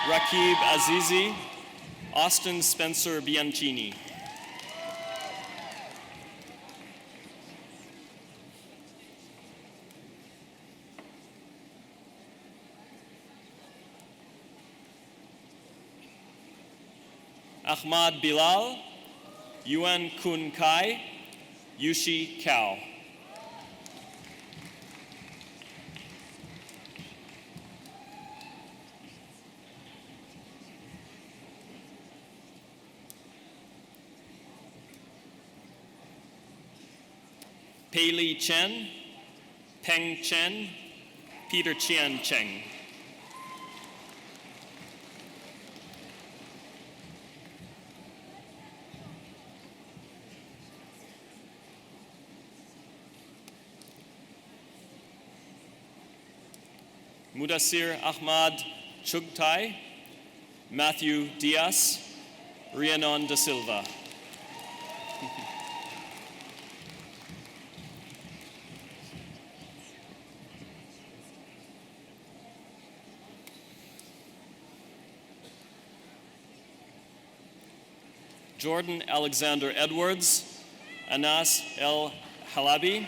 Rakib Azizi, Austin Spencer Bianchini. Ahmad Bilal, Yuan Kun Kai, Yushi Kao. Pei Li Chen, Peng Chen, Peter Chian Cheng. Mudassir Ahmad Chugtai, Matthew Diaz, Rhiannon da Silva. Jordan Alexander Edwards, Anas El Halabi,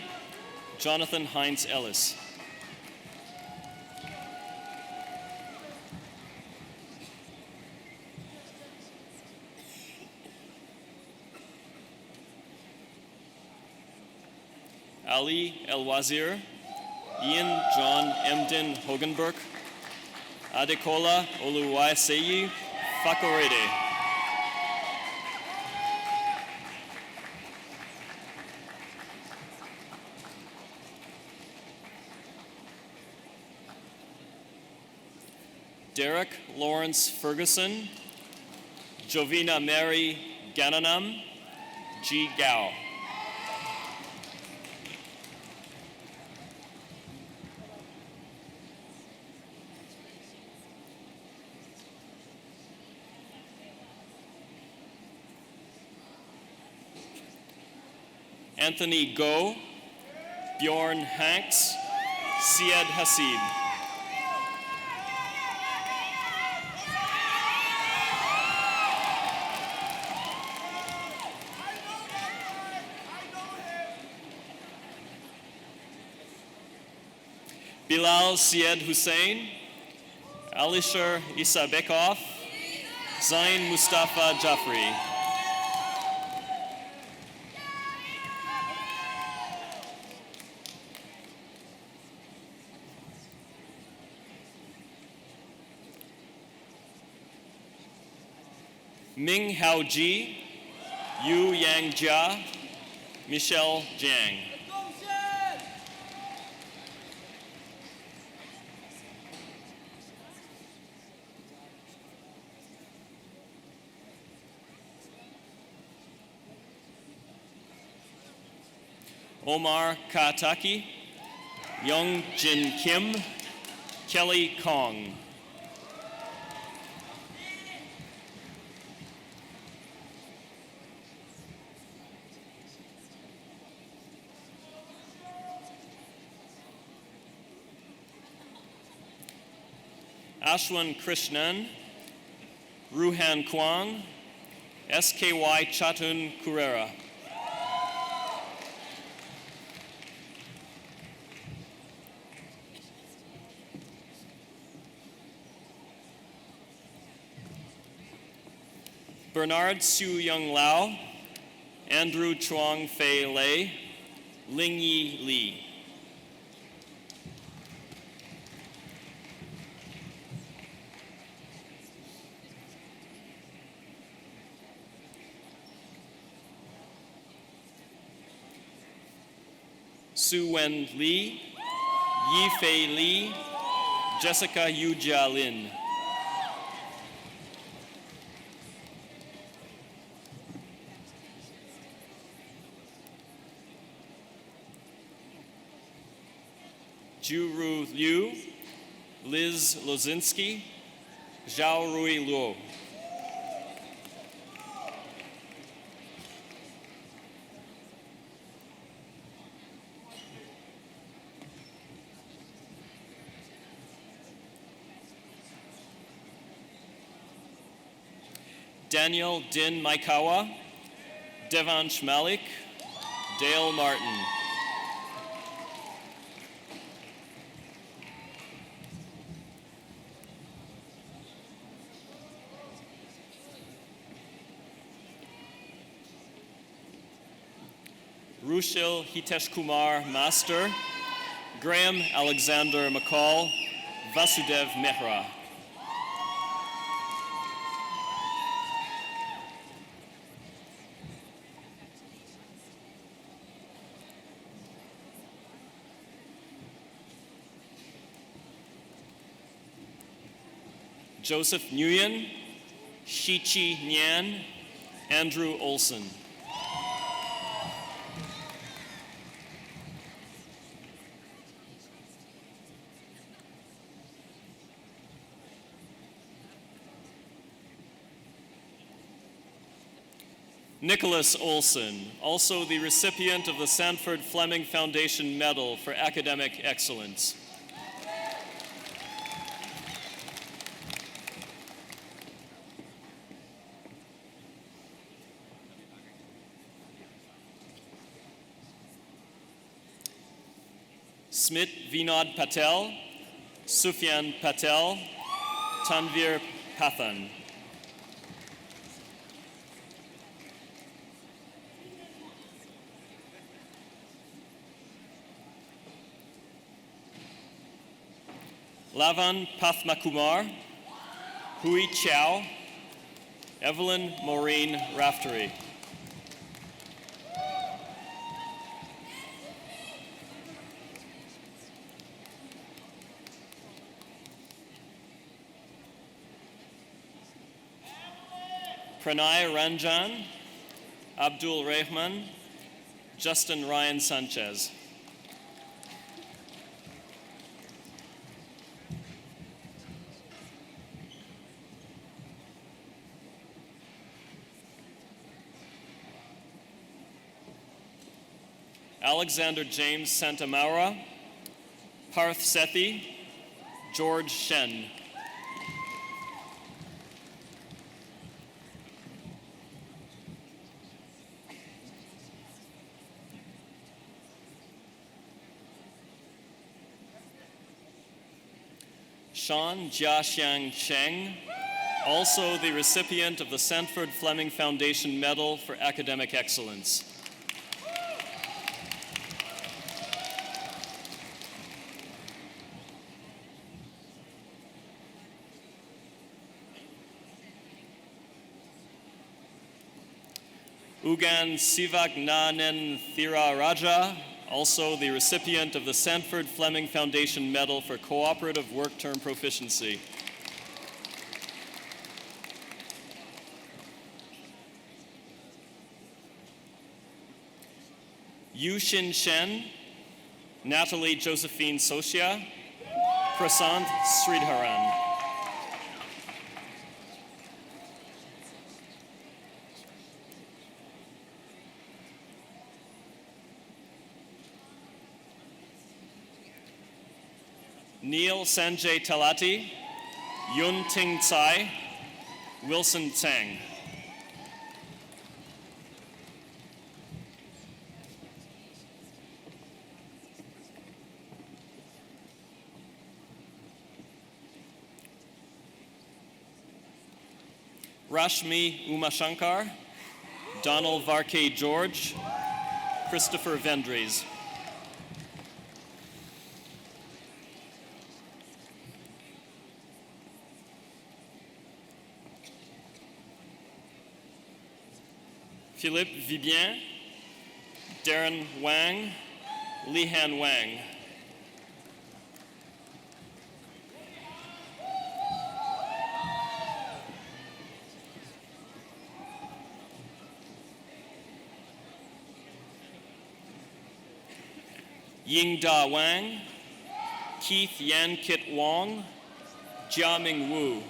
Jonathan Heinz Ellis. Ali El Wazir, Ian John Emden Hogenberg, Adekola Oluwaseyi Fakorede. Derek Lawrence Ferguson, Jovina Mary Gananam, Ji Gao. Anthony Go, Bjorn Hanks, Syed Hasib. Bilal Syed Hussein, Alisher Issa Bekov, Zain Mustafa Jafri. Ming Hao Ji, Yu Yang Jia, Michelle Jiang. Omar Kataki, Young Jin Kim, Kelly Kong. Ashwin Krishnan, Ruhan Kwang, SKY Chatun Kurera. Bernard Su Young Lao, Andrew Chuang Fei Lei, Ling Yi Li. Su Wen Li, Yi Fei Li, Jessica Yu Jia Lin. Juru Liu, Liz Lozinski, Zhao Rui Luo. Daniel Din Maikawa, Devansh Malik, Dale Martin. Rushil Hitesh Kumar Master, Graham Alexander McCall, Vasudev Mehra. Joseph Nguyen, Shichi Nyan, Andrew Olson. Nicholas Olson, also the recipient of the Sanford Fleming Foundation Medal for Academic Excellence. Smit Vinod Patel, Sufyan Patel, Tanvir Pathan. Lavan Pathmakumar, Hui Chow, Evelyn Maureen Raftery. Pranay Ranjan, Abdul Rahman, Justin Ryan Sanchez. Alexander James Santamaura, Parth Sethi, George Shen. Sean Jiaxiang Cheng, also the recipient of the Sanford Fleming Foundation Medal for Academic Excellence. Ugan Sivagnanen Thiraraja, also the recipient of the Sanford Fleming Foundation Medal for Cooperative Work Term Proficiency. Yu Shin Shen, Natalie Josephine Socia, Prasant Sridharan. Neil Sanjay Talati, Yun Ting Tsai, Wilson Tsang. Rashmi Umashankar, Donald Varkey George, Christopher Vendries. Philippe Vibien, Darren Wang, Lihan Wang. Yingda Wang, Keith Yan Kit Wong, Jiaming Wu.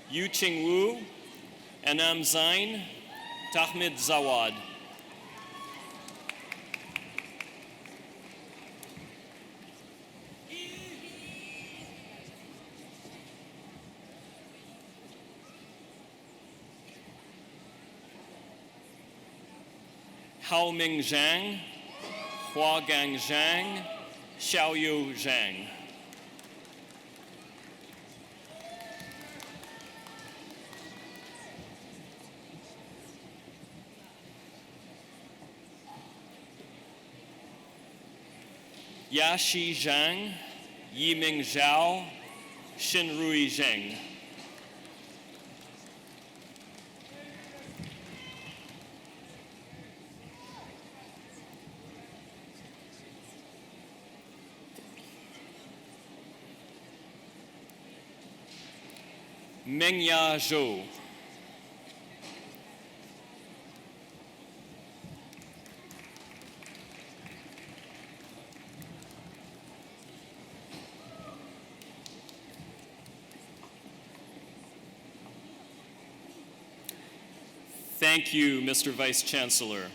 Yu Ching Wu, Anam Zain, Tahmid Zawad. Hao Ming Zhang, Hua Gang Zhang, Xiaoyu Zhang. Yaxi Zhang, Yiming Zhao, Xinrui Zheng. Mengya Zhou. Thank you, Mr. Vice Chancellor.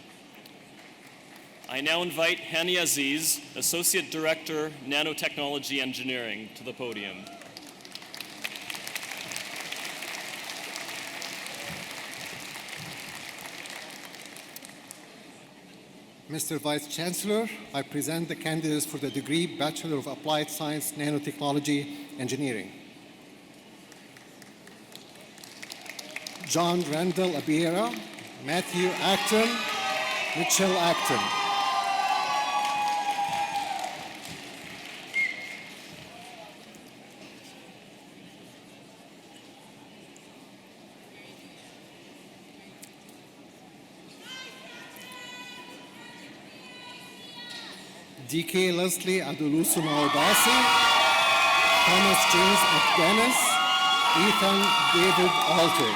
I now invite Hani Aziz, Associate Director, Nanotechnology Engineering, to the podium. Mr. Vice Chancellor, I present the candidates for the degree Bachelor of Applied Science, Nanotechnology, Engineering. John Randall Abiera, Matthew Acton, Mitchell Acton. D.K. Leslie Adolusu Maudasi, Thomas James Dennis, Ethan David Alter.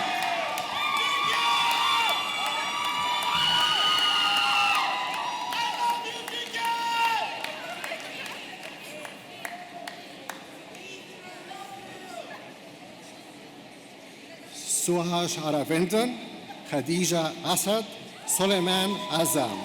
Suhaj Aravindan, Khadija Asad, Suleiman Azam.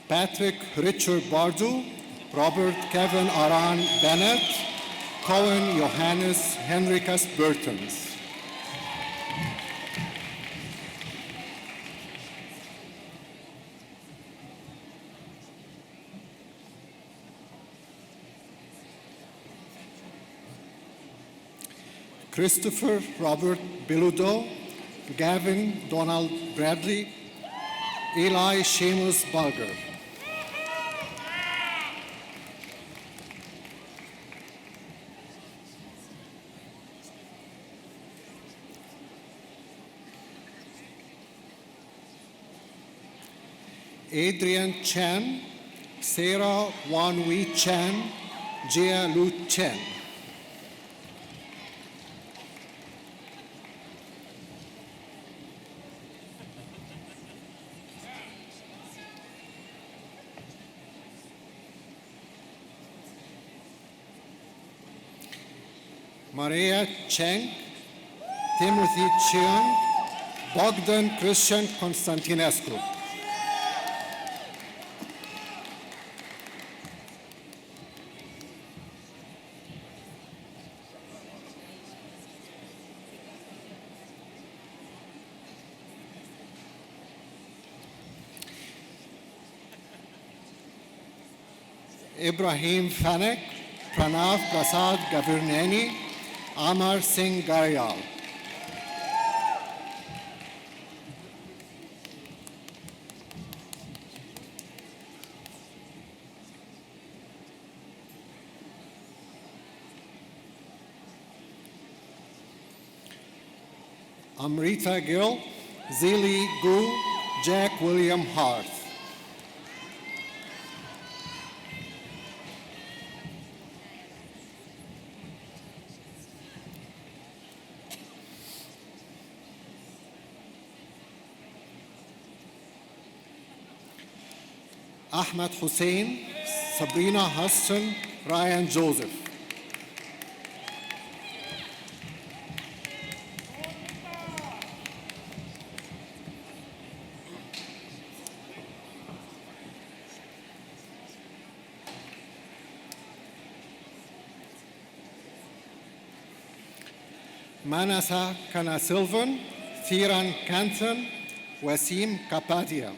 Patrick Richard Bardu, Robert Kevin Aran Bennett, Cohen Johannes Henricus Burtons. Christopher Robert Biludo, Gavin Donald Bradley, Eli Seamus Bulger. Adrian Chan, Sarah Wan Wee Chan, Jia Lu Chen. Maria Cheng, Timothy Cheung, Bogdan Christian Constantinescu. Ibrahim Fanek, Pranav Prasad Gavernani, Amar Singh Garyal. Amrita Gill, Zili Gu, Jack William Harth. Ahmed Hussein, Sabrina Huston, Ryan Joseph. Manasa Kanasilvan, Thiran Kantan, Wasim Kapadia.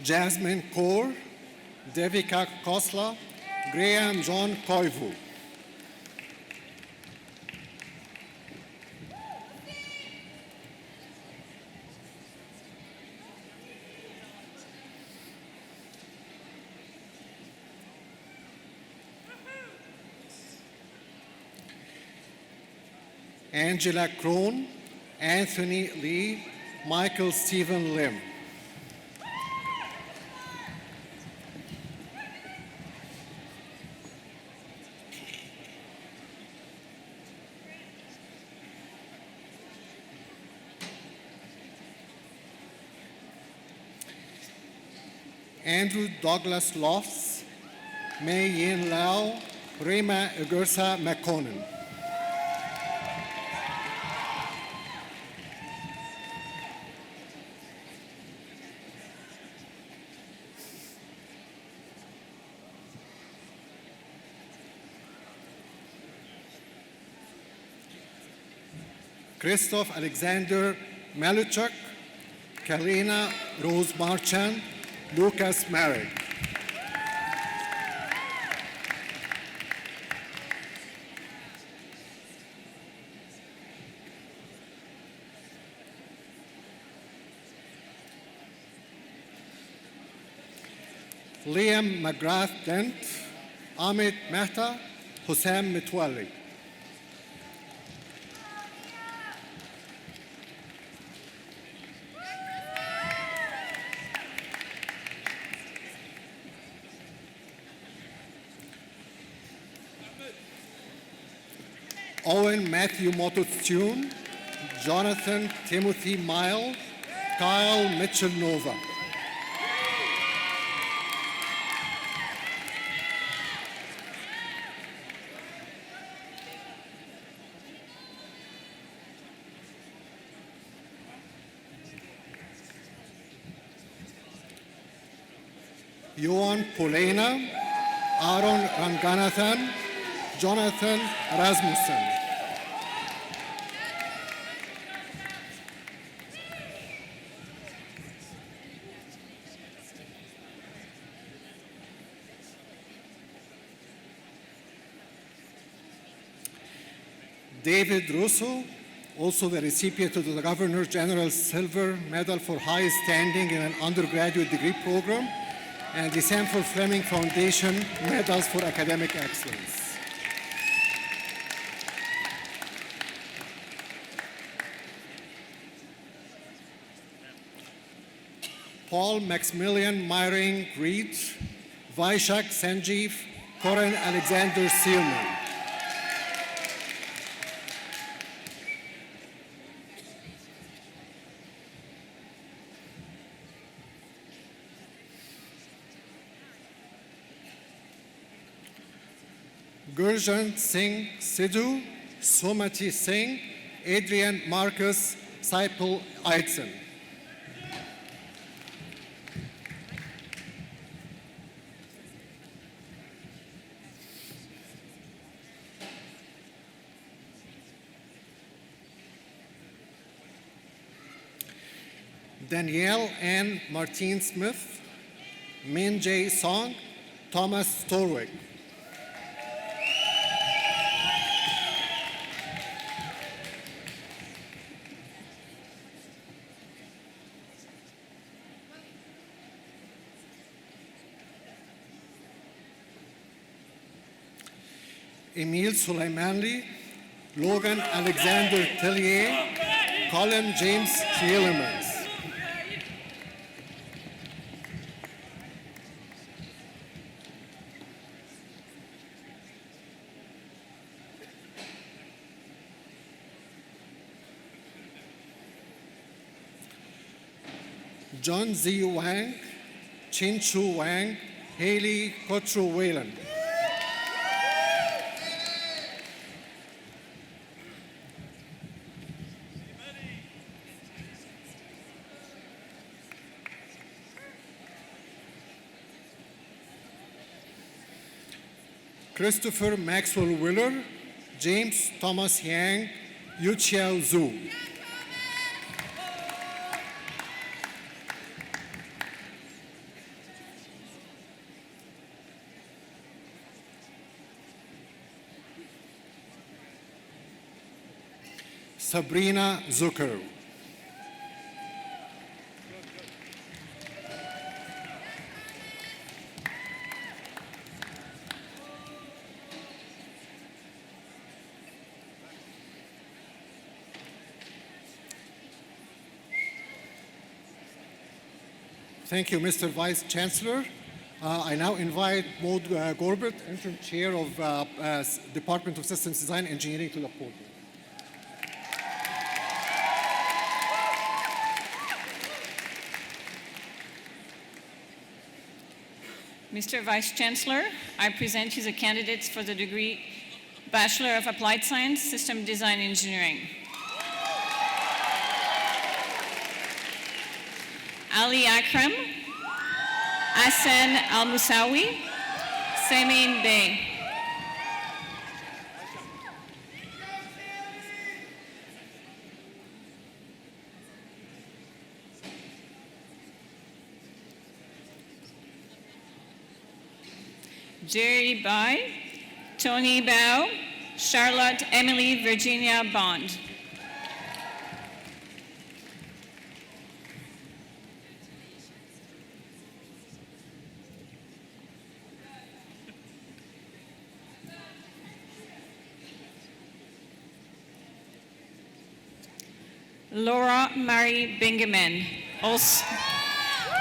Jasmine Kaur, Devika Khosla, Graham John Koivu. Angela Krohn, Anthony Lee, Michael Stephen Lim. Andrew Douglas Lofts, Mei Yin Lau, Rema Egursa McConan. Christoph Alexander Maluchuk, Karina Rose Marchand, Lucas Marek. Liam McGrath Dent, Amit Mehta, Hussam Mitwalli. Owen Matthew Mototune, Jonathan Timothy Mile, Kyle Mitchell Nova. Johan Polena, Aaron Ranganathan, Jonathan Rasmussen. David Russo, also the recipient of the Governor General's Silver Medal for Highest Standing in an undergraduate degree program, and the Sanford Fleming Foundation Medals for Academic Excellence. Paul Maximilian Myring Reed, Vaishak Sanjeev, Corin Alexander Seelman. Gurjan Singh Sidhu, Sumati Singh, Adrian Marcus Saipul Eitzen. Danielle Ann Martine Smith, Min Jae Song, Thomas Storwick. Emil Sulaimanli, Logan Alexander Tellier, Colin James Tielemans. John Z. Wang, Chin Chu Wang, Haley Kotru Whalen. Christopher Maxwell Willer, James Thomas Yang, Yuqiao Zhu. Sabrina Zucker. Thank you, Mr. Vice Chancellor. I now invite Maud Gorbert, Interim Chair of Department of Systems Design Engineering, to the podium. Mr. Vice Chancellor, I present you the candidates for the degree Bachelor of Applied Science, System Design Engineering. Ali Akram, Hassan Al-Musawi, Samin Bey. Jerry Bai, Tony Bao, Charlotte Emily Virginia Bond. Laura Marie Bingaman,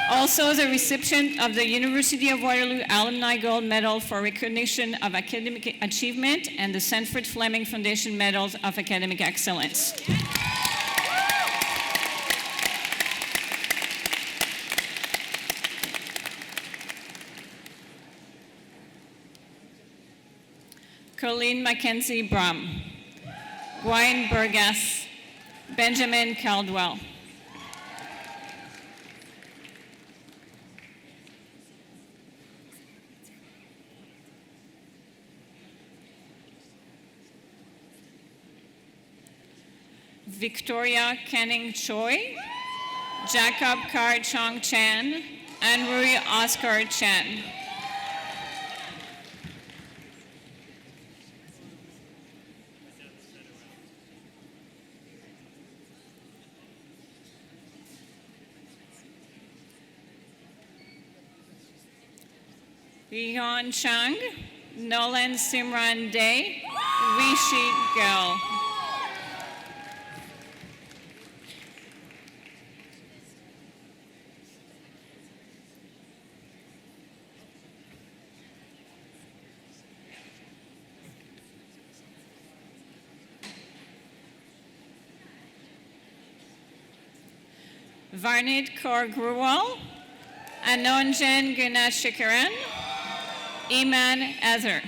also the recipient of the University of Waterloo Alumni Gold Medal for recognition of academic achievement and the Sanford Fleming Foundation Medals of Academic Excellence. Colleen Mackenzie Brum, Wayne Burgas, Benjamin Caldwell. Victoria Canning Choi, Jacob Kar Chong Chan, and Rui Oscar Chan. Rihan Chang, Nolan Simran Day, Rishi Gel. Varnit Kaur Grewal, Anonjan Gunashikaran, Iman Azar.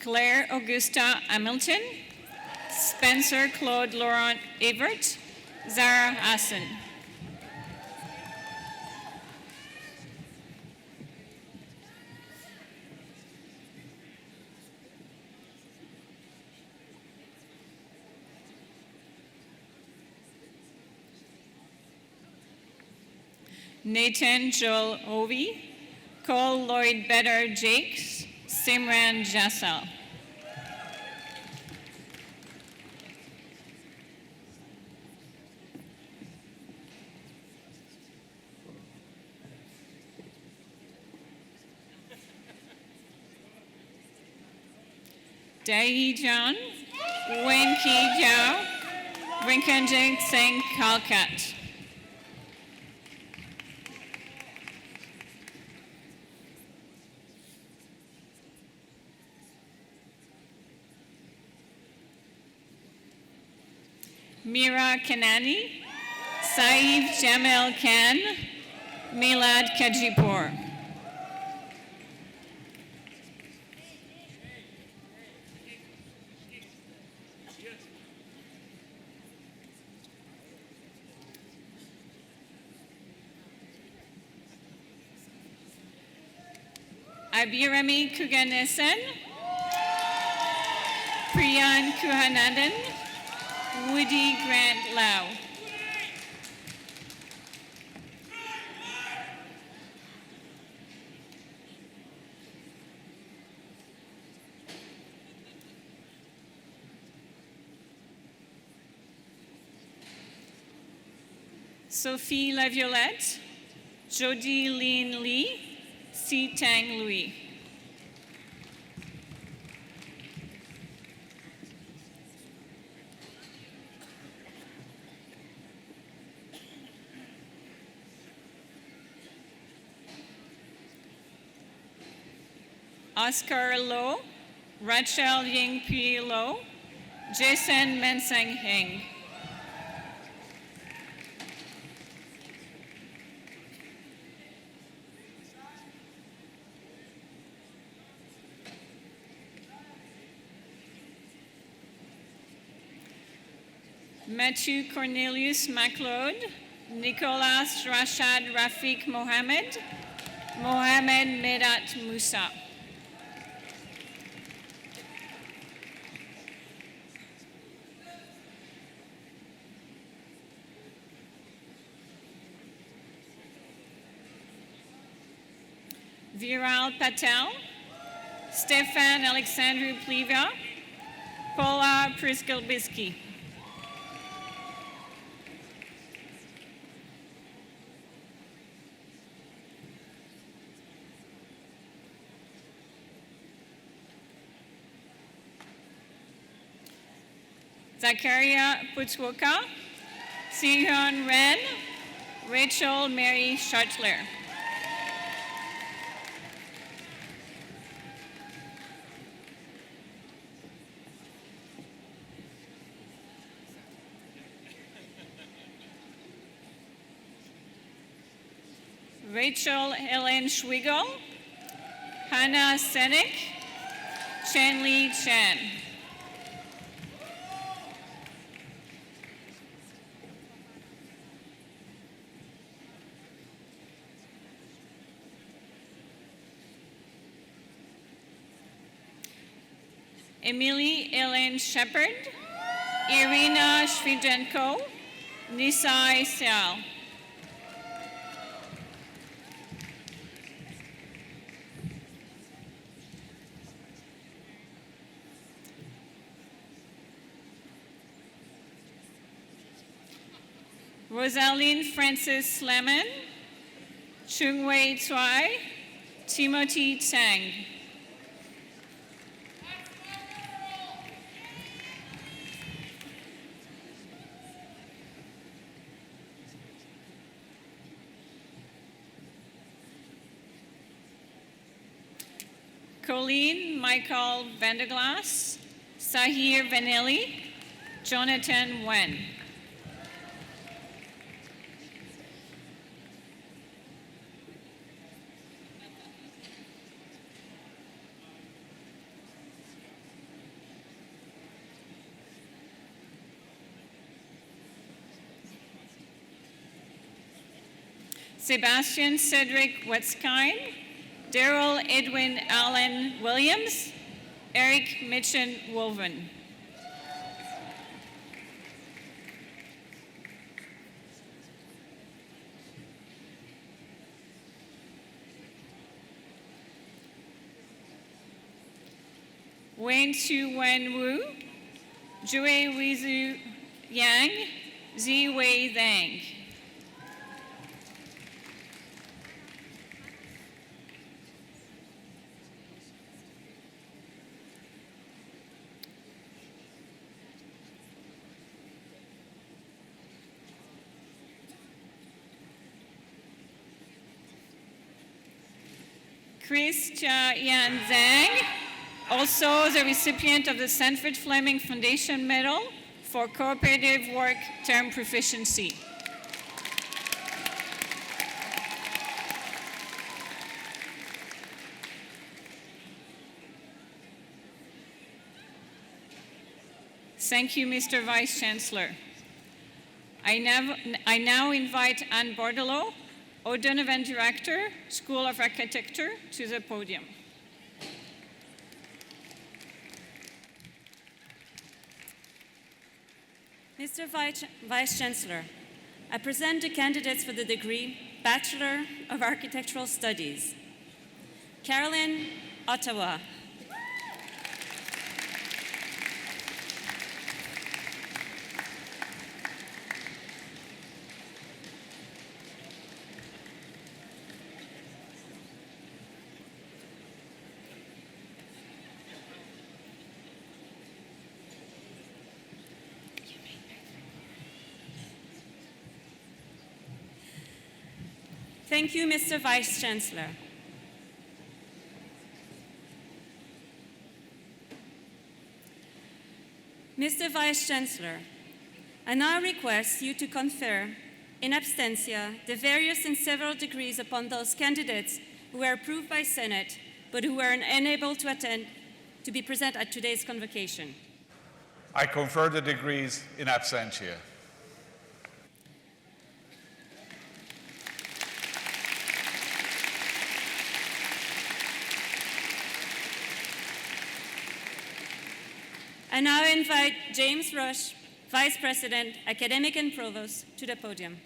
Claire Augusta Hamilton, Spencer Claude Laurent Evert, Zara Hassan. Nathan Joel Ovi, Cole Lloyd Better Jakes, Simran Jassal. Dahi John, Wenki Jiao, Rinkanjit Singh Kalkat. Mira Kanani, Saeed Jamil Khan, Milad Kajipur. Abhirami Kuganesan, Priyan Kuhanandan, Woody Grant Lau. Sophie Laviolette, Jody Lean Lee, Si Tang Louis. Oscar Lo, Rachel Ying-Pi Lo, Jason Menseng Heng. Matthew Cornelius MacLeod, Nicolas Rashad Rafiq Mohammed, Mohammed Medat Musa. Viral Patel, Stefan Alexandru Pliva, Paula Priskelbisky. Zakaria Putzwoka, Sihyun Ren, Rachel Mary Shartler. Rachel Helen Schwigel, Hannah Senek, Chanli Chan. Emily Ellen Shepard, Irina Shvidenko, Nisai Sial. Rosaline Francis Lemon, Chungwei Tsui, Timothy Tsang. Colleen Michael Vanderglass, Sahir Vanelli, Jonathan Wen. Sebastian Cedric Wetzkine, Daryl Edwin Allen Williams, Eric Mitchen Wolven. Wen Chu Wen Wu, Jue Wizu Yang, Zi Wei Zhang. Chris Chia Yan Zhang, also the recipient of the Sanford Fleming Foundation Medal for Cooperative Work Term Proficiency. Thank you, Mr. Vice Chancellor. I now invite Anne Bordelot, O'Donovan Director, School of Architecture, to the podium. Mr. Vice Chancellor, I present the candidates for the degree Bachelor of Architectural Studies. Carolyn Ottawa. Thank you, Mr. Vice Chancellor. Mr. Vice Chancellor, I now request you to confer in absentia the various and several degrees upon those candidates who were approved by Senate but who were unable to be present at today's convocation. I confer the degrees in absentia. I now invite James Rush, Vice President, Academic and Provost, to the podium.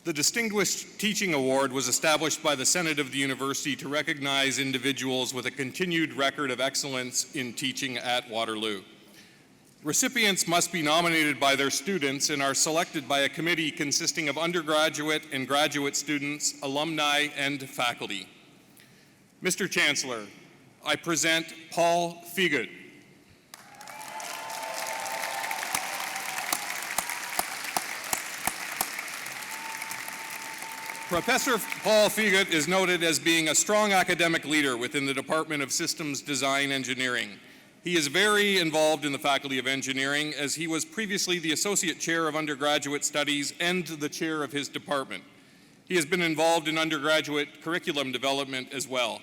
The Distinguished Teaching Award was established by the Senate of the University to recognize individuals with a continued record of excellence in teaching at Waterloo. Recipients must be nominated by their students and are selected by a committee consisting of undergraduate and graduate students, alumni, and faculty. Mr. Chancellor, I present Paul Figut. Professor Paul Figut is noted as being a strong academic leader within the Department of Systems Design Engineering. He is very involved in the Faculty of Engineering, as he was previously the Associate Chair of Undergraduate Studies and the Chair of his department. He has been involved in undergraduate curriculum development as well.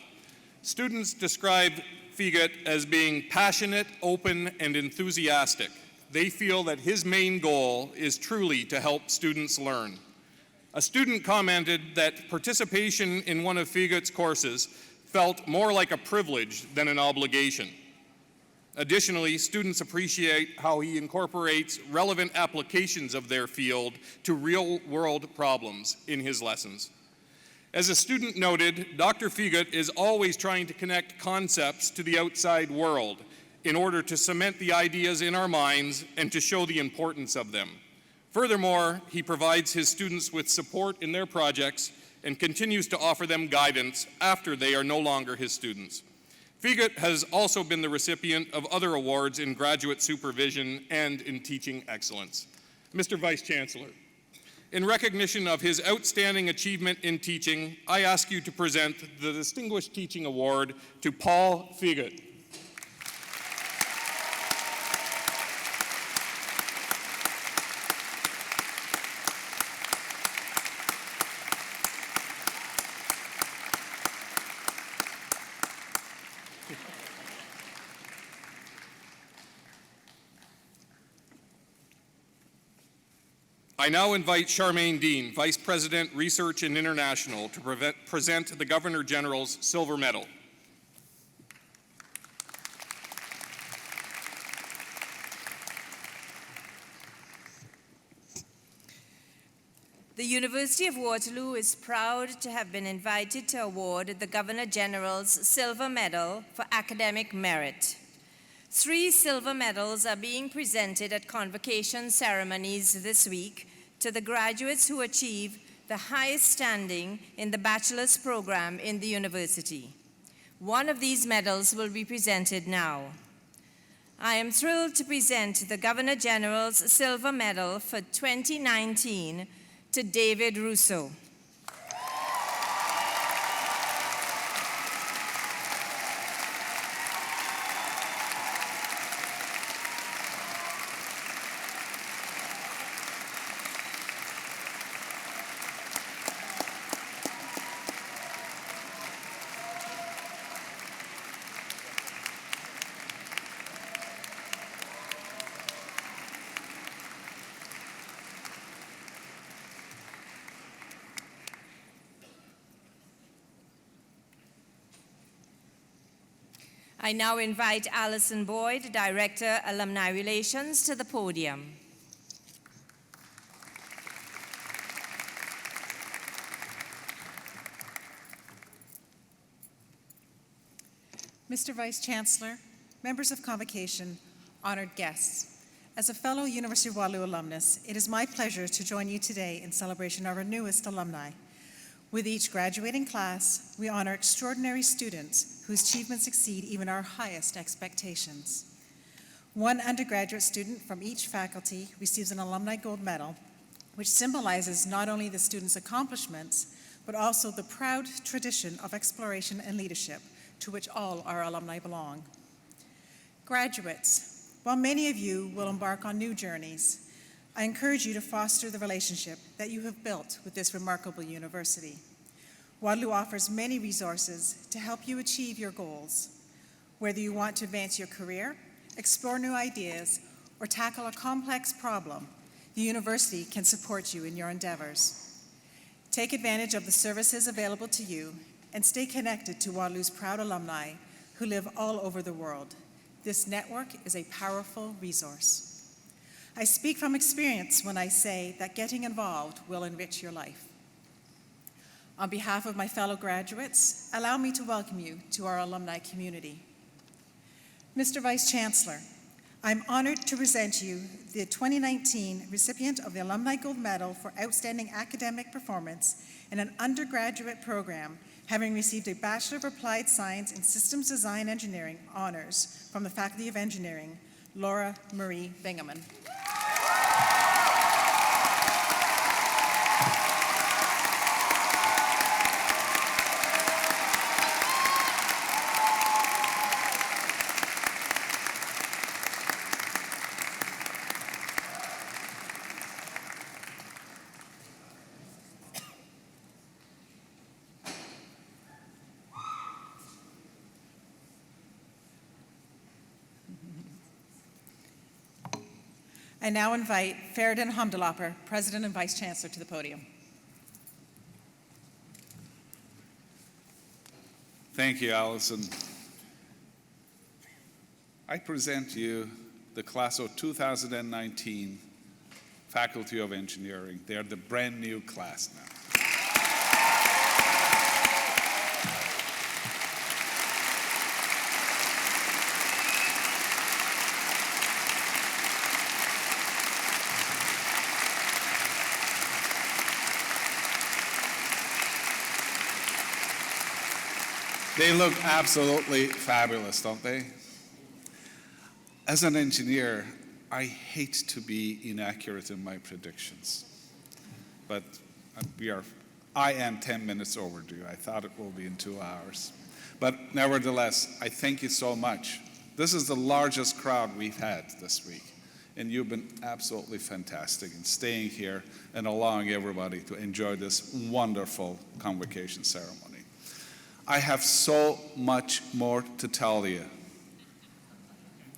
Students describe Figut as being passionate, open, and enthusiastic. They feel that his main goal is truly to help students learn. A student commented that participation in one of Figut's courses felt more like a privilege than an obligation. Additionally, students appreciate how he incorporates relevant applications of their field to real-world problems in his lessons. As a student noted, Dr. Figut is always trying to connect concepts to the outside world in order to cement the ideas in our minds and to show the importance of them. Furthermore, he provides his students with support in their projects and continues to offer them guidance after they are no longer his students. Figut has also been the recipient of other awards in graduate supervision and in teaching excellence. Mr. Vice Chancellor, in recognition of his outstanding achievement in teaching, I ask you to present the Distinguished Teaching Award to Paul Figut. I now invite Charmaine Dean, Vice President, Research and International, to present the Governor General's Silver Medal. The University of Waterloo is proud to have been invited to award the Governor General's Silver Medal for academic merit. 3 silver medals are being presented at convocation ceremonies this week to the graduates who achieve the highest standing in the bachelor's program in the university. One of these medals will be presented now. I am thrilled to present the Governor General's Silver Medal for 2019 to David Russo. I now invite Alison Boyd, Director, Alumni Relations, to the podium. Mr. Vice Chancellor, members of Convocation, honored guests, as a fellow University of Waterloo alumnus, it is my pleasure to join you today in celebration of our newest alumni. With each graduating class, we honor extraordinary students whose achievements exceed even our highest expectations. One undergraduate student from each faculty receives an Alumni Gold Medal, which symbolizes not only the student's accomplishments, but also the proud tradition of exploration and leadership to which all our alumni belong. Graduates, while many of you will embark on new journeys, I encourage you to foster the relationship that you have built with this remarkable university. Waterloo offers many resources to help you achieve your goals. Whether you want to advance your career, explore new ideas, or tackle a complex problem, the university can support you in your endeavors. Take advantage of the services available to you and stay connected to Waterloo's proud alumni who live all over the world. This network is a powerful resource. I speak from experience when I say that getting involved will enrich your life. On behalf of my fellow graduates, allow me to welcome you to our alumni community. Mr. Vice Chancellor, I'm honored to present you the 2019 recipient of the Alumni Gold Medal for Outstanding Academic Performance in an undergraduate program, having received a Bachelor of Applied Science in Systems Design Engineering honors from the Faculty of Engineering, Laura Marie Bingaman. I now invite Feridun Hamdalapur, President and Vice Chancellor, to the podium. Thank you, Allison. I present you the class of 2019 Faculty of Engineering. They are the brand new class now. They look absolutely fabulous, don't they? As an engineer, I hate to be inaccurate in my predictions, but I am 10 minutes overdue. I thought it will be in 2 hours. But nevertheless, I thank you so much. This is the largest crowd we've had this week, and you've been absolutely fantastic in staying here and allowing everybody to enjoy this wonderful convocation ceremony. I have so much more to tell you,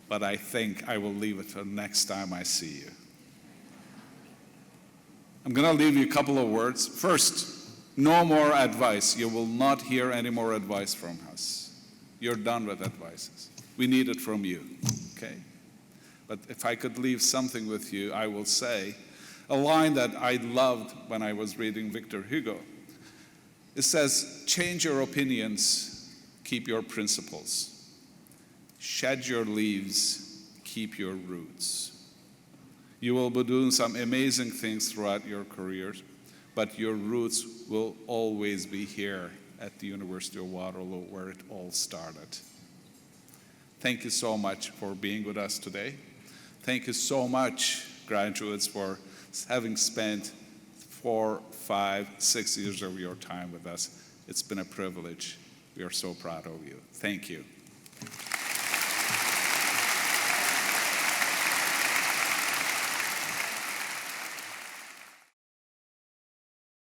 but I think I will leave it for next time I see you. I'm going to leave you a couple of words. First, no more advice. You will not hear any more advice from us. You're done with advices. We need it from you, okay? But if I could leave something with you, I will say a line that I loved when I was reading Victor Hugo. It says, change your opinions, keep your principles. Shed your leaves, keep your roots. You will be doing some amazing things throughout your careers, but your roots will always be here at the University of Waterloo, where it all started. Thank you so much for being with us today. Thank you so much, graduates, for having spent 4, 5, 6 years of your time with us. It's been a privilege. We are so proud of you. Thank you.